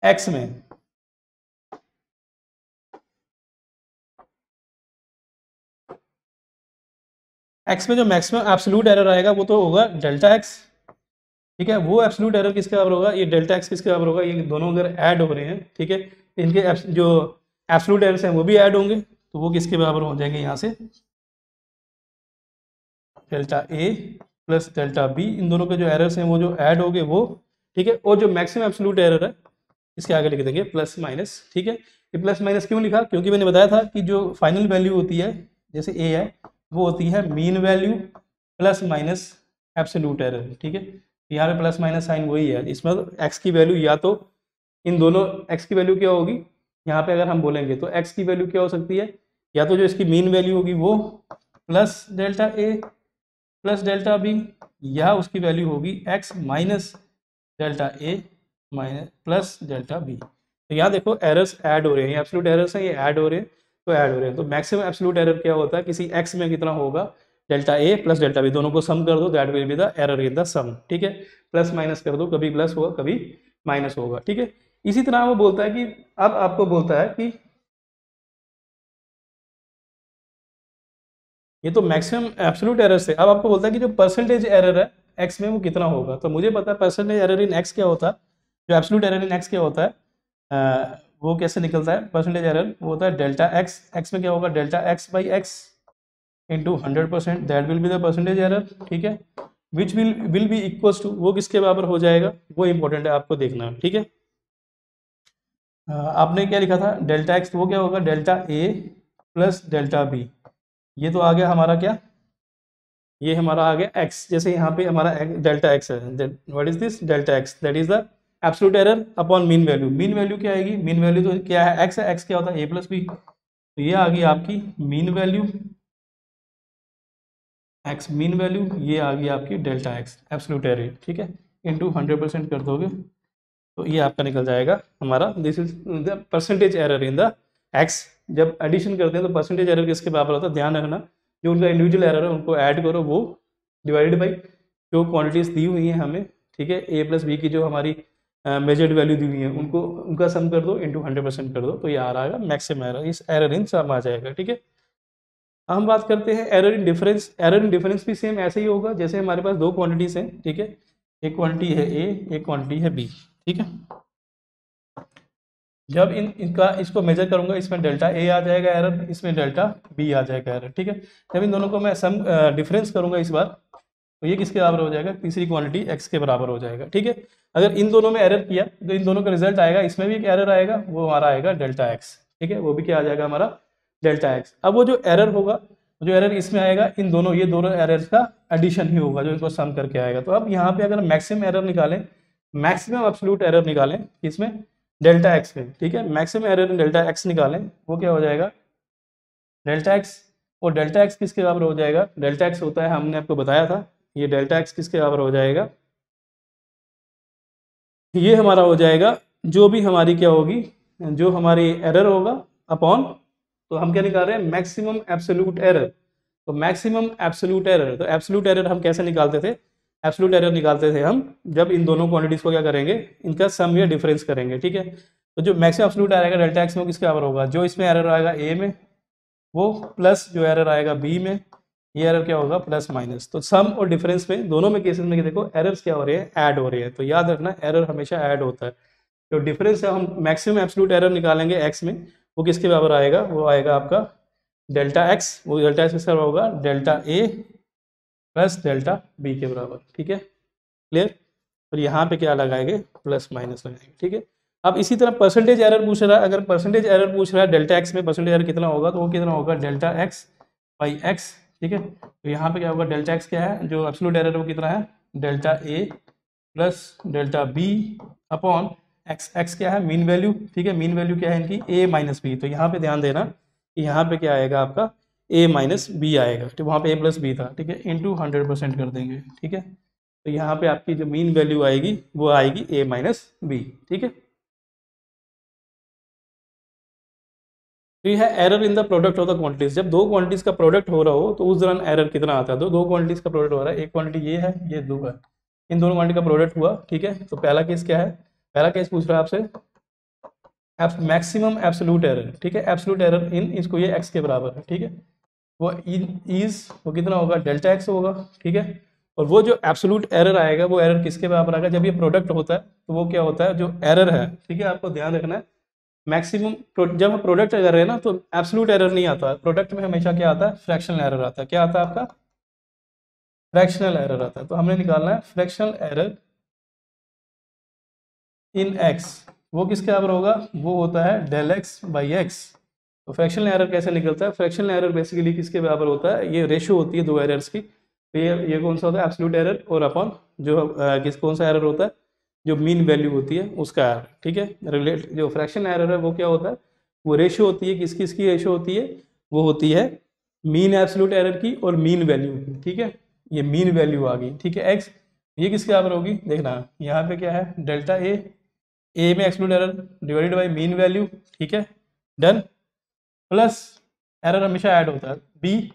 एक्स में। एक्स में जो मैक्सिमम एब्सोल्यूट एरर आएगा वो तो होगा डेल्टा एक्स, ठीक है। वो एब्सोल्यूट एरर किसके बराबर होगा, ये डेल्टा एक्स किसके बराबर होगा, ये दोनों अगर ऐड हो रहे हैं, ठीक है, इनके जो एब्सोल्यूट एरर्स हैं वो भी ऐड होंगे, तो वो किसके बराबर हो जाएंगे यहाँ से, delta A plus delta B. इन दोनों के जो एरर्स हैं वो जो ऐड होंगे वो, ठीक है। और जो मैक्सिमम एब्सोल्यूट एरर है इसके आगे लिख देंगे प्लस माइनस, ठीक है। ये प्लस माइनस क्यों लिखा, क्योंकि मैंने बताया था कि जो फाइनल वैल्यू होती है जैसे ए है वो होती है mean value plus minus absolute error, ठीक है। यहाँ पे प्लस माइनस साइन वही है, इसमें एक्स की वैल्यू या तो इन दोनों, एक्स की वैल्यू क्या होगी यहाँ पे अगर हम बोलेंगे तो एक्स की वैल्यू क्या हो सकती है, या तो जो इसकी मीन वैल्यू होगी वो plus delta A plus delta B, या उसकी वैल्यू होगी x minus delta A minus plus delta B. तो यहाँ देखो एरर्स ऐड हो रहे हैं, एब्सोल्यूट एरर्स हैं, ये ऐड हो रहे हैं, तो ऐड हो रहे हैं। तो मैक्सिमम एब्सोल्यूट एरर क्या होता है, किसी एक्स में कितना होगा, delta A plus delta B, दोनों को सम कर दो, that will be the error in the sum, ठीक है। प्लस माइनस कर दो, कभी प्लस होगा कभी माइनस होगा, ठीक है। इसी तरह वो बोलता है कि अब आपको बोलता है कि ये तो मैक्सिमम एब्सोल्यूट एरर से, अब आपको बोलता है कि जो परसेंटेज एरर है एक्स में वो कितना होगा। तो मुझे पता है परसेंटेज एरर इन एक्स क्या होता है, जो एब्सोल्यूट एरर इन एक्स क्या होता है, वो कैसे निकलता है, परसेंटेज एरर वो होता है डेल्टा एक्स, एक्स में क्या होगा delta x by x, into 100%, that will be the percentage error, ठीक है, which will be equals to, वो किसके बराबर हो जाएगा, वो इंपॉर्टेंट है आपको देखना, ठीक है। आपने क्या लिखा था डेल्टा एक्स, वो क्या होगा delta A plus delta B, ये तो आ गया हमारा क्या, ये हमारा आ गया एक्स, जैसे यहाँ पे हमारा डेल्टा एक्स है, what is this delta x, that is the absolute error upon mean value, mean value क्या आएगी, मीन वैल्यू तो क्या है एक्स है, एक्स क्या होता है ए प्लस बी, तो ये आ गई आपकी mean value, x mean value, ये आ गई आपकी डेल्टा एक्स एब्सोल्यूट एरर, ठीक है, इंटू 100% कर दोगे तो ये आपका निकल जाएगा हमारा, this is the percentage error in the x. जब एडिशन करते हैं तो परसेंटेज एरर किसके बराबर होता है, ध्यान रखना, जो उनका इंडिविजुअल एरर है उनको ऐड करो, वो डिवाइडेड बाई जो क्वांटिटीज दी हुई हैं हमें, ठीक है, ए प्लस बी की जो हमारी मेजर्ड वैल्यू दी हुई है उनको, उनका सम कर दो, इंटू 100% कर दो, तो ये आ रहा है मैक्सिमम एरर, इस एरर इन सम आ जाएगा, ठीक है। हम बात करते हैं error in difference, error in difference भी सेम ऐसे ही होगा, जैसे हमारे पास दो क्वांटिटीज हैं, ठीक है, एक क्वांटिटी है ए, एक क्वांटिटी है बी, ठीक है, जब इनका इसको मेजर करूंगा, इसमें डेल्टा ए आ जाएगा एरर, इसमें डेल्टा बी आ जाएगा एरर, ठीक है। जब इन दोनों को मैं सम डिफरेंस करूंगा इस बार, तो ये किसके बराबर हो जाएगा, तीसरी क्वांटिटी एक्स के बराबर हो जाएगा, ठीक है। अगर इन दोनों में एरर किया तो इन दोनों का रिजल्ट आएगा, इसमें भी एक एरर आएगा, वो हमारा आएगा डेल्टा एक्स, ठीक है, वो भी क्या आ जाएगा हमारा डेल्टा एक्स। अब वो जो एरर होगा, जो एरर इसमें आएगा, इन दोनों ये दोनों एरर्स का एडिशन ही होगा जो इनको सम करके आएगा। तो अब यहाँ पे अगर मैक्सिमम एरर निकालें, मैक्सिमम एब्सोल्यूट एरर निकालें इसमें डेल्टा एक्स में, ठीक है, maximum error in delta x निकालें, वो क्या हो जाएगा डेल्टा एक्स, और डेल्टा एक्स किसके बराबर हो जाएगा, डेल्टा एक्स होता है, हमने आपको बताया था, ये डेल्टा एक्स किसके बराबर हो जाएगा, ये हमारा हो जाएगा जो भी हमारी क्या होगी, जो हमारी एरर होगा अपॉन, तो हम क्या निकाल रहे हैं मैक्सिमम एब्सोल्यूट एरर, तो मैक्सिमम एब्सोल्यूट एरर, तो एब्सोल्यूट एरर हम कैसे निकालते थे, एब्सोल्यूट एरर निकालते थे हम जब इन दोनों क्वांटिटीज को क्या करेंगे, इनका सम या डिफरेंस करेंगे, ठीक है। तो जो मैक्सिमम एब्सोल्यूट आएगा डेल्टा एक्स में, वो किसके बराबर होगा, जो इसमें एरर आएगा ए में वो प्लस जो एरर आएगा बी में, ये एरर क्या होगा प्लस माइनस, तो सम और डिफरेंस में दोनों में केसेस में देखो एरर्स क्या हो रहे हैं, ऐड हो रहे हैं, तो याद रखना एरर हमेशा ऐड होता है। जो डिफरेंस है हम मैक्सिमम एब्सोल्यूट एरर निकालेंगे एक्स में, वो किसके बराबर आएगा, वो आएगा आपका डेल्टा एक्स, वो डेल्टा एक्स किसका होगा delta A plus delta B के बराबर, ठीक है, क्लियर। और यहाँ पे क्या लगाएंगे प्लस माइनस लगाएंगे, ठीक है। अब इसी तरह परसेंटेज एरर पूछ रहा है, अगर परसेंटेज एरर पूछ रहा है डेल्टा एक्स में परसेंटेज एरर कितना होगा, तो वो कितना होगा डेल्टा एक्स बाई एक्स, ठीक है। तो यहाँ पे क्या होगा डेल्टा एक्स क्या है, जो एब्सोल्यूट एरर वो कितना है delta A plus delta B upon X, X क्या है मीन वैल्यू, ठीक है, मीन वैल्यू क्या है इनकी ए माइनस बी, तो यहाँ पे ध्यान देना कि यहाँ पे क्या आएगा आपका ए माइनस बी आएगा, तो वहाँ पे ए प्लस बी था, ठीक है, इंटू 100% कर देंगे, ठीक है। तो यहाँ पे आपकी जो मीन वैल्यू आएगी वो आएगी ए माइनस बी, ठीक है। तो ये है error in the product of the quantities, जब दो क्वांटिटीज का प्रोडक्ट हो रहा हो तो उस दौरान एरर कितना आता है, दो क्वांटिटीज का प्रोडक्ट हो रहा है, एक क्वांटिटी ये है, ये दो है, इन दोनों क्वांटिटी का प्रोडक्ट हुआ, ठीक है। तो पहला केस क्या है, पहला केस पूछ रहा है आपसे मैक्सिमम एब्सोल्यूट एरर, ठीक है, एब्सोल्यूट एरर इन, इसको ये एक्स के बराबर है, ठीक है, वो इन इज वो कितना होगा डेल्टा एक्स होगा, ठीक है। और वो जो एब्सोल्यूट एरर आएगा वो एरर किसके बराबर आएगा, जब ये प्रोडक्ट होता है तो वो क्या होता है जो एरर है, ठीक है, आपको ध्यान रखना है मैक्सिमम, जब हम प्रोडक्ट कर रहे हैं ना तो एब्सोल्यूट एरर नहीं आता है, प्रोडक्ट में हमेशा क्या आता है फ्रैक्शनल एरर आता है, क्या आता है आपका फ्रैक्शनल एरर आता है। तो हमने निकालना है फ्रैक्शनल एरर इन एक्स, वो किसके बराबर होगा, वो होता है डेल एक्स बाई एक्स। तो फ्रैक्शनल एरर कैसे निकलता है, फ्रैक्शनल एरर बेसिकली किसके बराबर होता है, ये रेशियो होती है दो एरर्स की, तो ये कौन सा होता है एब्सोल्यूट एरर, और अपॉन जो किस कौन सा एरर होता है जो मीन वैल्यू होती है उसका एरर, ठीक है। रिलेट जो फ्रैक्शन एरर है वो क्या होता है, वो रेशियो होती है, किस किस की रेशियो होती है, वो होती है मीन एब्सोल्यूट एरर की और मीन वैल्यू की, ठीक है, ये मीन वैल्यू आ गई, ठीक है एक्स, ये किसके बराबर होगी देखना, यहाँ पे क्या है डेल्टा ए में absolute error divided by mean value, ठीक है, डन, प्लस एरर हमेशा ऐड होता है बी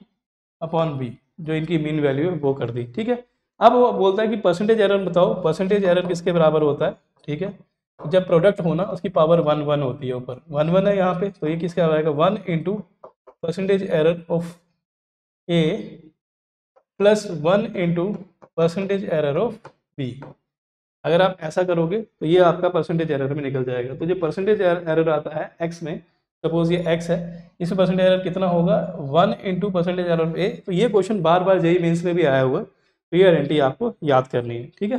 अपॉन बी, जो इनकी मीन वैल्यू है वो कर दी, ठीक है। अब वो बोलता है कि परसेंटेज एरर बताओ, परसेंटेज एरर किसके बराबर होता है, ठीक है, जब प्रोडक्ट होना उसकी पावर 1 होती है, ऊपर 1 है यहाँ पे, तो ये किसका आएगा 1 into percentage error of A plus 1 into percentage error of B. अगर आप ऐसा करोगे तो ये आपका परसेंटेज एरर में निकल जाएगा। तो जो परसेंटेज एरर आता है एक्स में, सपोज ये x है, इसमें परसेंटेज एरर कितना होगा 1 इंटू परसेंटेज एरर ए। तो ये क्वेश्चन बार बार जेईई मेंस में भी आया हुआ है, तो ये आइडेंटिटी आपको याद करनी है, ठीक है।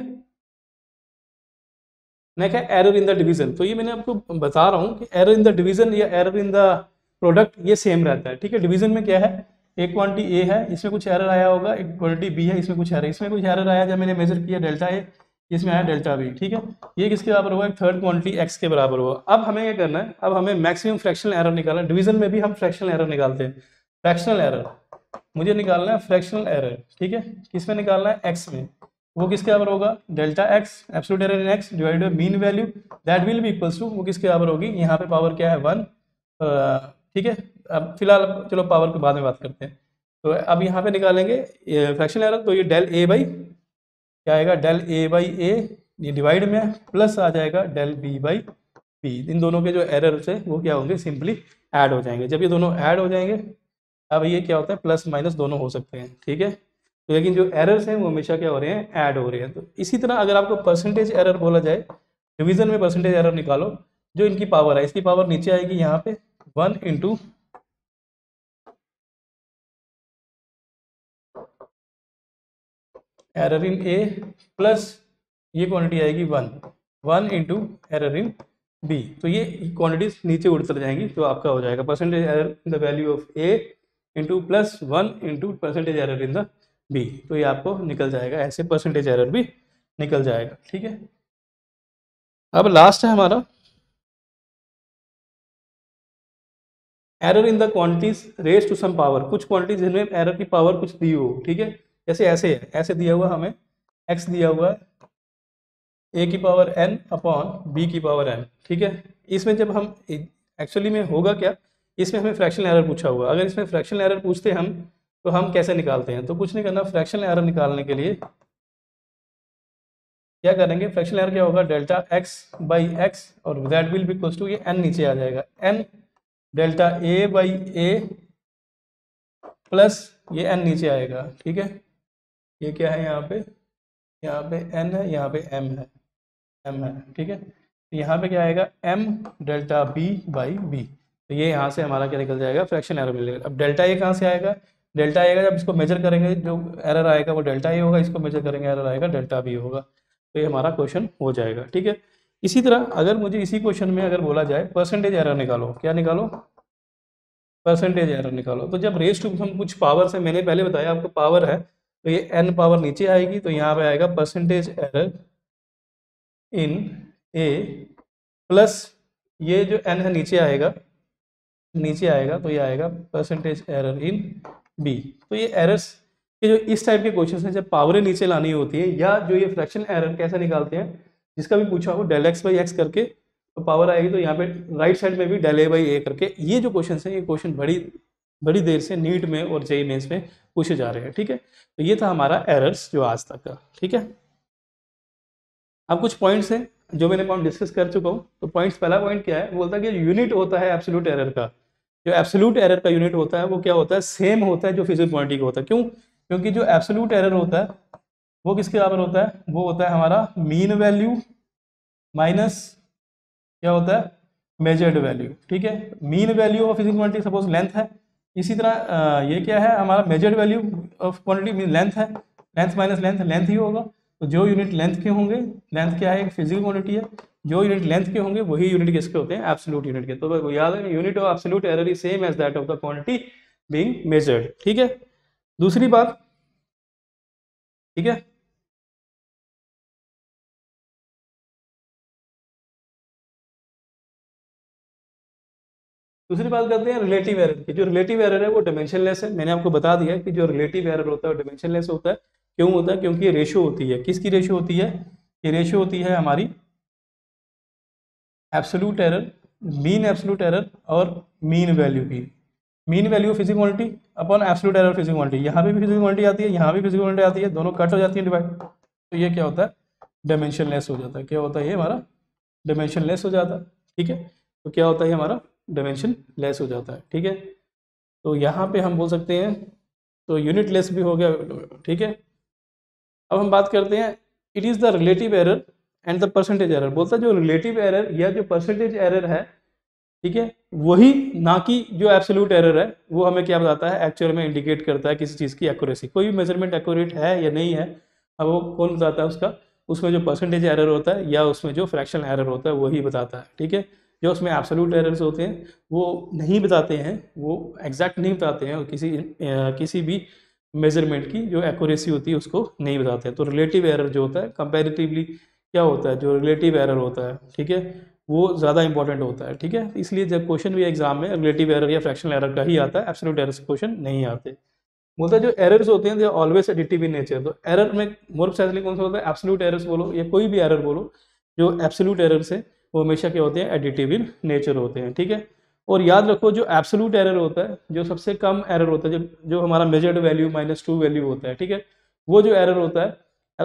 नेक्स्ट है एरर इन द डिवीजन। तो ये मैंने आपको बता रहा हूँ कि एरर इन द डिवीजन या एरर इन द प्रोडक्ट ये सेम रहता है, ठीक है। डिवीजन में क्या है, एक क्वांटिटी ए है, इसमें कुछ एरर आया होगा, एक क्वांटिटी बी है, इसमें कुछ एरर आया जब मैंने मेजर किया डेल्टा ए, इसमें आया डेल्टा बी, ठीक है। ये किसके बराबर होगा, एक थर्ड क्वांटिटी एक्स के बराबर होगा। अब हमें क्या करना है, अब हमें मैक्सिमम फ्रैक्शनल एरर निकालना है। डिवीजन में भी हम फ्रैक्शनल एरर निकालते हैं। फ्रैक्शनल एरर मुझे निकालना है, फ्रैक्शनल एरर, ठीक है। किसमें निकालना है, एक्स में। वो किसके बराबर होगा, delta x absolute error in x divided by mean value that will be equals to, वो किसके बराबर होगी, यहाँ पे पावर क्या है 1, ठीक है। अब फिलहाल चलो पावर के बाद में बात करते हैं। तो अब यहाँ पे निकालेंगे फ्रैक्शनल एरर, तो ये डेल ए बाई क्या आएगा, डेल ए बाई ए, ये डिवाइड में प्लस आ जाएगा डेल बी बाई बी। इन दोनों के जो एरर्स है वो क्या होंगे, सिंपली ऐड हो जाएंगे। जब ये दोनों ऐड हो जाएंगे, अब ये क्या होता है, प्लस माइनस दोनों हो सकते हैं, ठीक है। तो लेकिन जो एरर्स हैं वो हमेशा क्या हो रहे हैं, ऐड हो रहे हैं। तो इसी तरह अगर आपको परसेंटेज एरर बोला जाए, डिवीजन में परसेंटेज एरर निकालो, जो इनकी पावर है, इसकी पावर नीचे आएगी यहाँ पे 1 into error in A plus ये क्वांटिटी आएगी 1 इंटू एरर इन बी। तो ये क्वांटिटीज नीचे उतर जाएंगी, तो आपका हो जाएगा percentage error in the value of A into plus 1 into percentage error in the B. तो ये आपको निकल जाएगा, ऐसे परसेंटेज एरर भी निकल जाएगा, ठीक है। अब लास्ट है हमारा error in the quantities raise to some power. कुछ क्वांटिटीज जिनमें एरर की पावर कुछ दी हो, ठीक है। जैसे ऐसे है, ऐसे दिया हुआ हमें x दिया हुआ है a की पावर n अपॉन b की पावर n, ठीक है। इसमें जब हम एक्चुअली में होगा क्या, इसमें हमें फ्रैक्शनल एरर पूछा हुआ। अगर इसमें फ्रैक्शनल एरर पूछते हम तो हम कैसे निकालते हैं, तो कुछ नहीं करना, फ्रैक्शनल एरर निकालने के लिए क्या करेंगे, फ्रैक्शनल एरर क्या होगा, डेल्टा x बाई एक्स और that will be equals to, ये n नीचे आ जाएगा, n delta a by A plus ये n नीचे आएगा, ठीक है। ये क्या है यहाँ पे n है, यहाँ पे m है, ठीक है। तो यहाँ पे क्या आएगा, m delta b by b। तो ये यहाँ से हमारा क्या निकल जाएगा, फ्रैक्शन एरर मिलेगा। अब डेल्टा ए कहाँ से आएगा, डेल्टा आएगा जब इसको मेजर करेंगे, जो एरर आएगा वो डेल्टा ए होगा, इसको मेजर करेंगे एरर आएगा डेल्टा बी होगा। तो ये हमारा क्वेश्चन हो जाएगा, ठीक है। इसी तरह अगर मुझे इसी क्वेश्चन में अगर बोला जाए परसेंटेज एरर निकालो, क्या निकालो, परसेंटेज एरर निकालो। तो जब रेस टू हम कुछ पावर से, मैंने पहले बताया आपको पावर है, तो ये n पावर नीचे आएगी, तो यहाँ पे आएगा परसेंटेज एरर इन ए प्लस ये जो n है नीचे आएगा, तो ये आएगा परसेंटेज एरर इन बी। तो ये एरर्स के जो इस टाइप के क्वेश्चन हैं, जब पावरें नीचे लानी होती है, या जो ये फ्रैक्शन एरर कैसे निकालते हैं, जिसका भी पूछा हो डेल एक्स बाई एक्स करके तो पावर आएगी, तो यहाँ पे राइट साइड में भी डेल ए बाई ए करके। ये जो क्वेश्चन हैं, ये क्वेश्चन बड़ी देर से नीट में और जेईई मेंस में पूछे जा रहे हैं, ठीक है। तो ये था हमारा एरर्स जो आज तक का, ठीक है। अब कुछ पॉइंट्स हैं जो मैंने पॉइंट डिस्कस कर चुका हूँ। तो पॉइंट्स, पहला पॉइंट क्या है, बोलता है कि यूनिट होता है एब्सोल्यूट एरर का, जो एब्सोल्यूट एरर का यूनिट होता है वो क्या होता है, सेम होता है जो फिजिकल क्वांटिटी का होता है। क्यों, क्योंकि जो एब्सोल्यूट एरर होता है वो किसके बराबर होता है, वो होता है हमारा मीन वैल्यू माइनस क्या होता है, मेजर्ड वैल्यू, ठीक है। Mean value of physical quantity suppose length है, इसी तरह ये क्या है, हमारा measured value of quantity mean length है, लेंथ माइनस लेंथ, लेंथ ही होगा। तो जो यूनिट लेंथ के होंगे, लेंथ क्या है, एक फिजिकल क्वांटिटी है, जो यूनिट लेंथ के होंगे वही यूनिट किसके होते हैं, एब्सोल्यूट यूनिट के। तो याद है, unit of absolute error is same as that of the quantity being measured, ठीक है। दूसरी बात, ठीक है, दूसरी बात करते हैं रिलेटिव एरर की। जो रिलेटिव एरर है वो डायमेंशनलेस है। मैंने आपको बता दिया कि जो रिलेटिव एरर होता है वो डायमेंशनलेस होता है। क्यों होता है, क्योंकि ये रेशियो होती है, किसकी रेशियो होती है, ये रेशियो होती है हमारी absolute error, mean absolute error और मीन वैल्यू की। Mean value physical quantity upon absolute error physical quantity, यहाँ पे भी फिजिकल क्वांटिटी आती है, यहाँ भी फिजिकल क्वांटिटी आती है, दोनों कट हो जाती है डिवाइड। तो ये क्या होता है, डायमेंशनलेस हो जाता है। क्या होता है, ये हमारा डायमेंशनलेस हो जाता है, ठीक है। तो क्या होता है, हमारा डायमेंशन लेस हो जाता है, ठीक है। तो यहाँ पे हम बोल सकते हैं, तो यूनिट लेस भी हो गया, ठीक है। अब हम बात करते हैं, it is the relative error and the percentage error. बोलता है जो रिलेटिव एरर या जो परसेंटेज एरर है, ठीक है। वही, ना कि जो एब्सोल्यूट एरर है वो हमें क्या बताता है, एक्चुअल में इंडिकेट करता है किसी चीज़ की एक्यूरेसी। कोई भी मेजरमेंट एक्यूरेट है या नहीं है, अब वो कौन बताता है उसका, उसमें जो परसेंटेज एरर होता है या उसमें जो फ्रैक्शन एरर होता है वही बताता है। ठीक है। जो उसमें एब्सोल्यूट एरर्स होते हैं वो नहीं बताते हैं, वो एग्जैक्ट नहीं बताते हैं, और किसी भी मेजरमेंट की जो एक्यूरेसी होती है उसको नहीं बताते हैं। तो रिलेटिव एरर जो होता है कंपैरेटिवली क्या होता है, जो रिलेटिव एरर होता है, ठीक है, वो ज़्यादा इंपॉर्टेंट होता है। ठीक है। इसलिए जब क्वेश्चन भी एग्जाम में रिलेटिव एरर या फ्रैक्शनल एरर का ही आता है, एब्सोल्यूट एरर से क्वेश्चन नहीं आते। बोलता है जो एरर्स होते हैं they always additive in nature. तो एरर में मोर प्रिसाइजली कौन सा होता है, एब्सोल्यूट एरर्स बोलो या कोई भी एरर बोलो, जो एब्सोल्यूट एरर्स है वो हमेशा क्या होते हैं, एडिटिव इन नेचर होते हैं। ठीक है। और याद रखो जो एब्सोल्यूट एरर होता है, जो सबसे कम एरर होता है, जो हमारा मेजर्ड वैल्यू -2 वैल्यू होता है, ठीक है, वो जो एरर होता है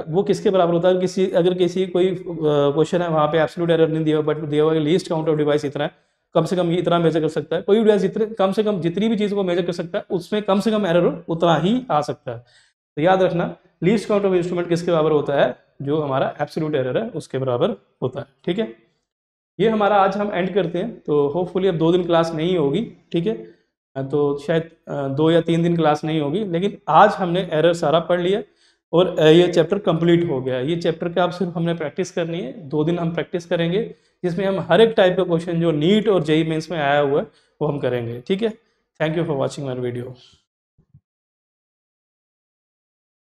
वो किसके बराबर होता है, अगर किसी कोई क्वेश्चन है वहाँ पे एब्सोल्यूट एरर नहीं दिया, बट दिया हुआ लीस्ट काउंट ऑफ डिवाइस इतना है, कम से कम ये इतना मेजर कर सकता है, कोई भी डिवाइस जितने कम से कम जितनी भी चीज़ को मेजर कर सकता है उसमें कम से कम एरर उतना ही आ सकता है। तो याद रखना लीस्ट काउंट ऑफ इंस्ट्रूमेंट किसके बराबर होता है, जो हमारा एब्सोल्यूट एरर है उसके बराबर होता है। ठीक है। ये हमारा आज हम एंड करते हैं। तो होपफुली अब 2 दिन क्लास नहीं होगी। ठीक है। तो शायद 2 या 3 दिन क्लास नहीं होगी, लेकिन आज हमने एरर सारा पढ़ लिया और ये चैप्टर कंप्लीट हो गया। ये चैप्टर का अब सिर्फ हमने प्रैक्टिस करनी है, 2 दिन हम प्रैक्टिस करेंगे, जिसमें हम हर एक टाइप का क्वेश्चन जो नीट और जेईई मेंस में आया हुआ है वो हम करेंगे। ठीक है। Thank you for watching my video.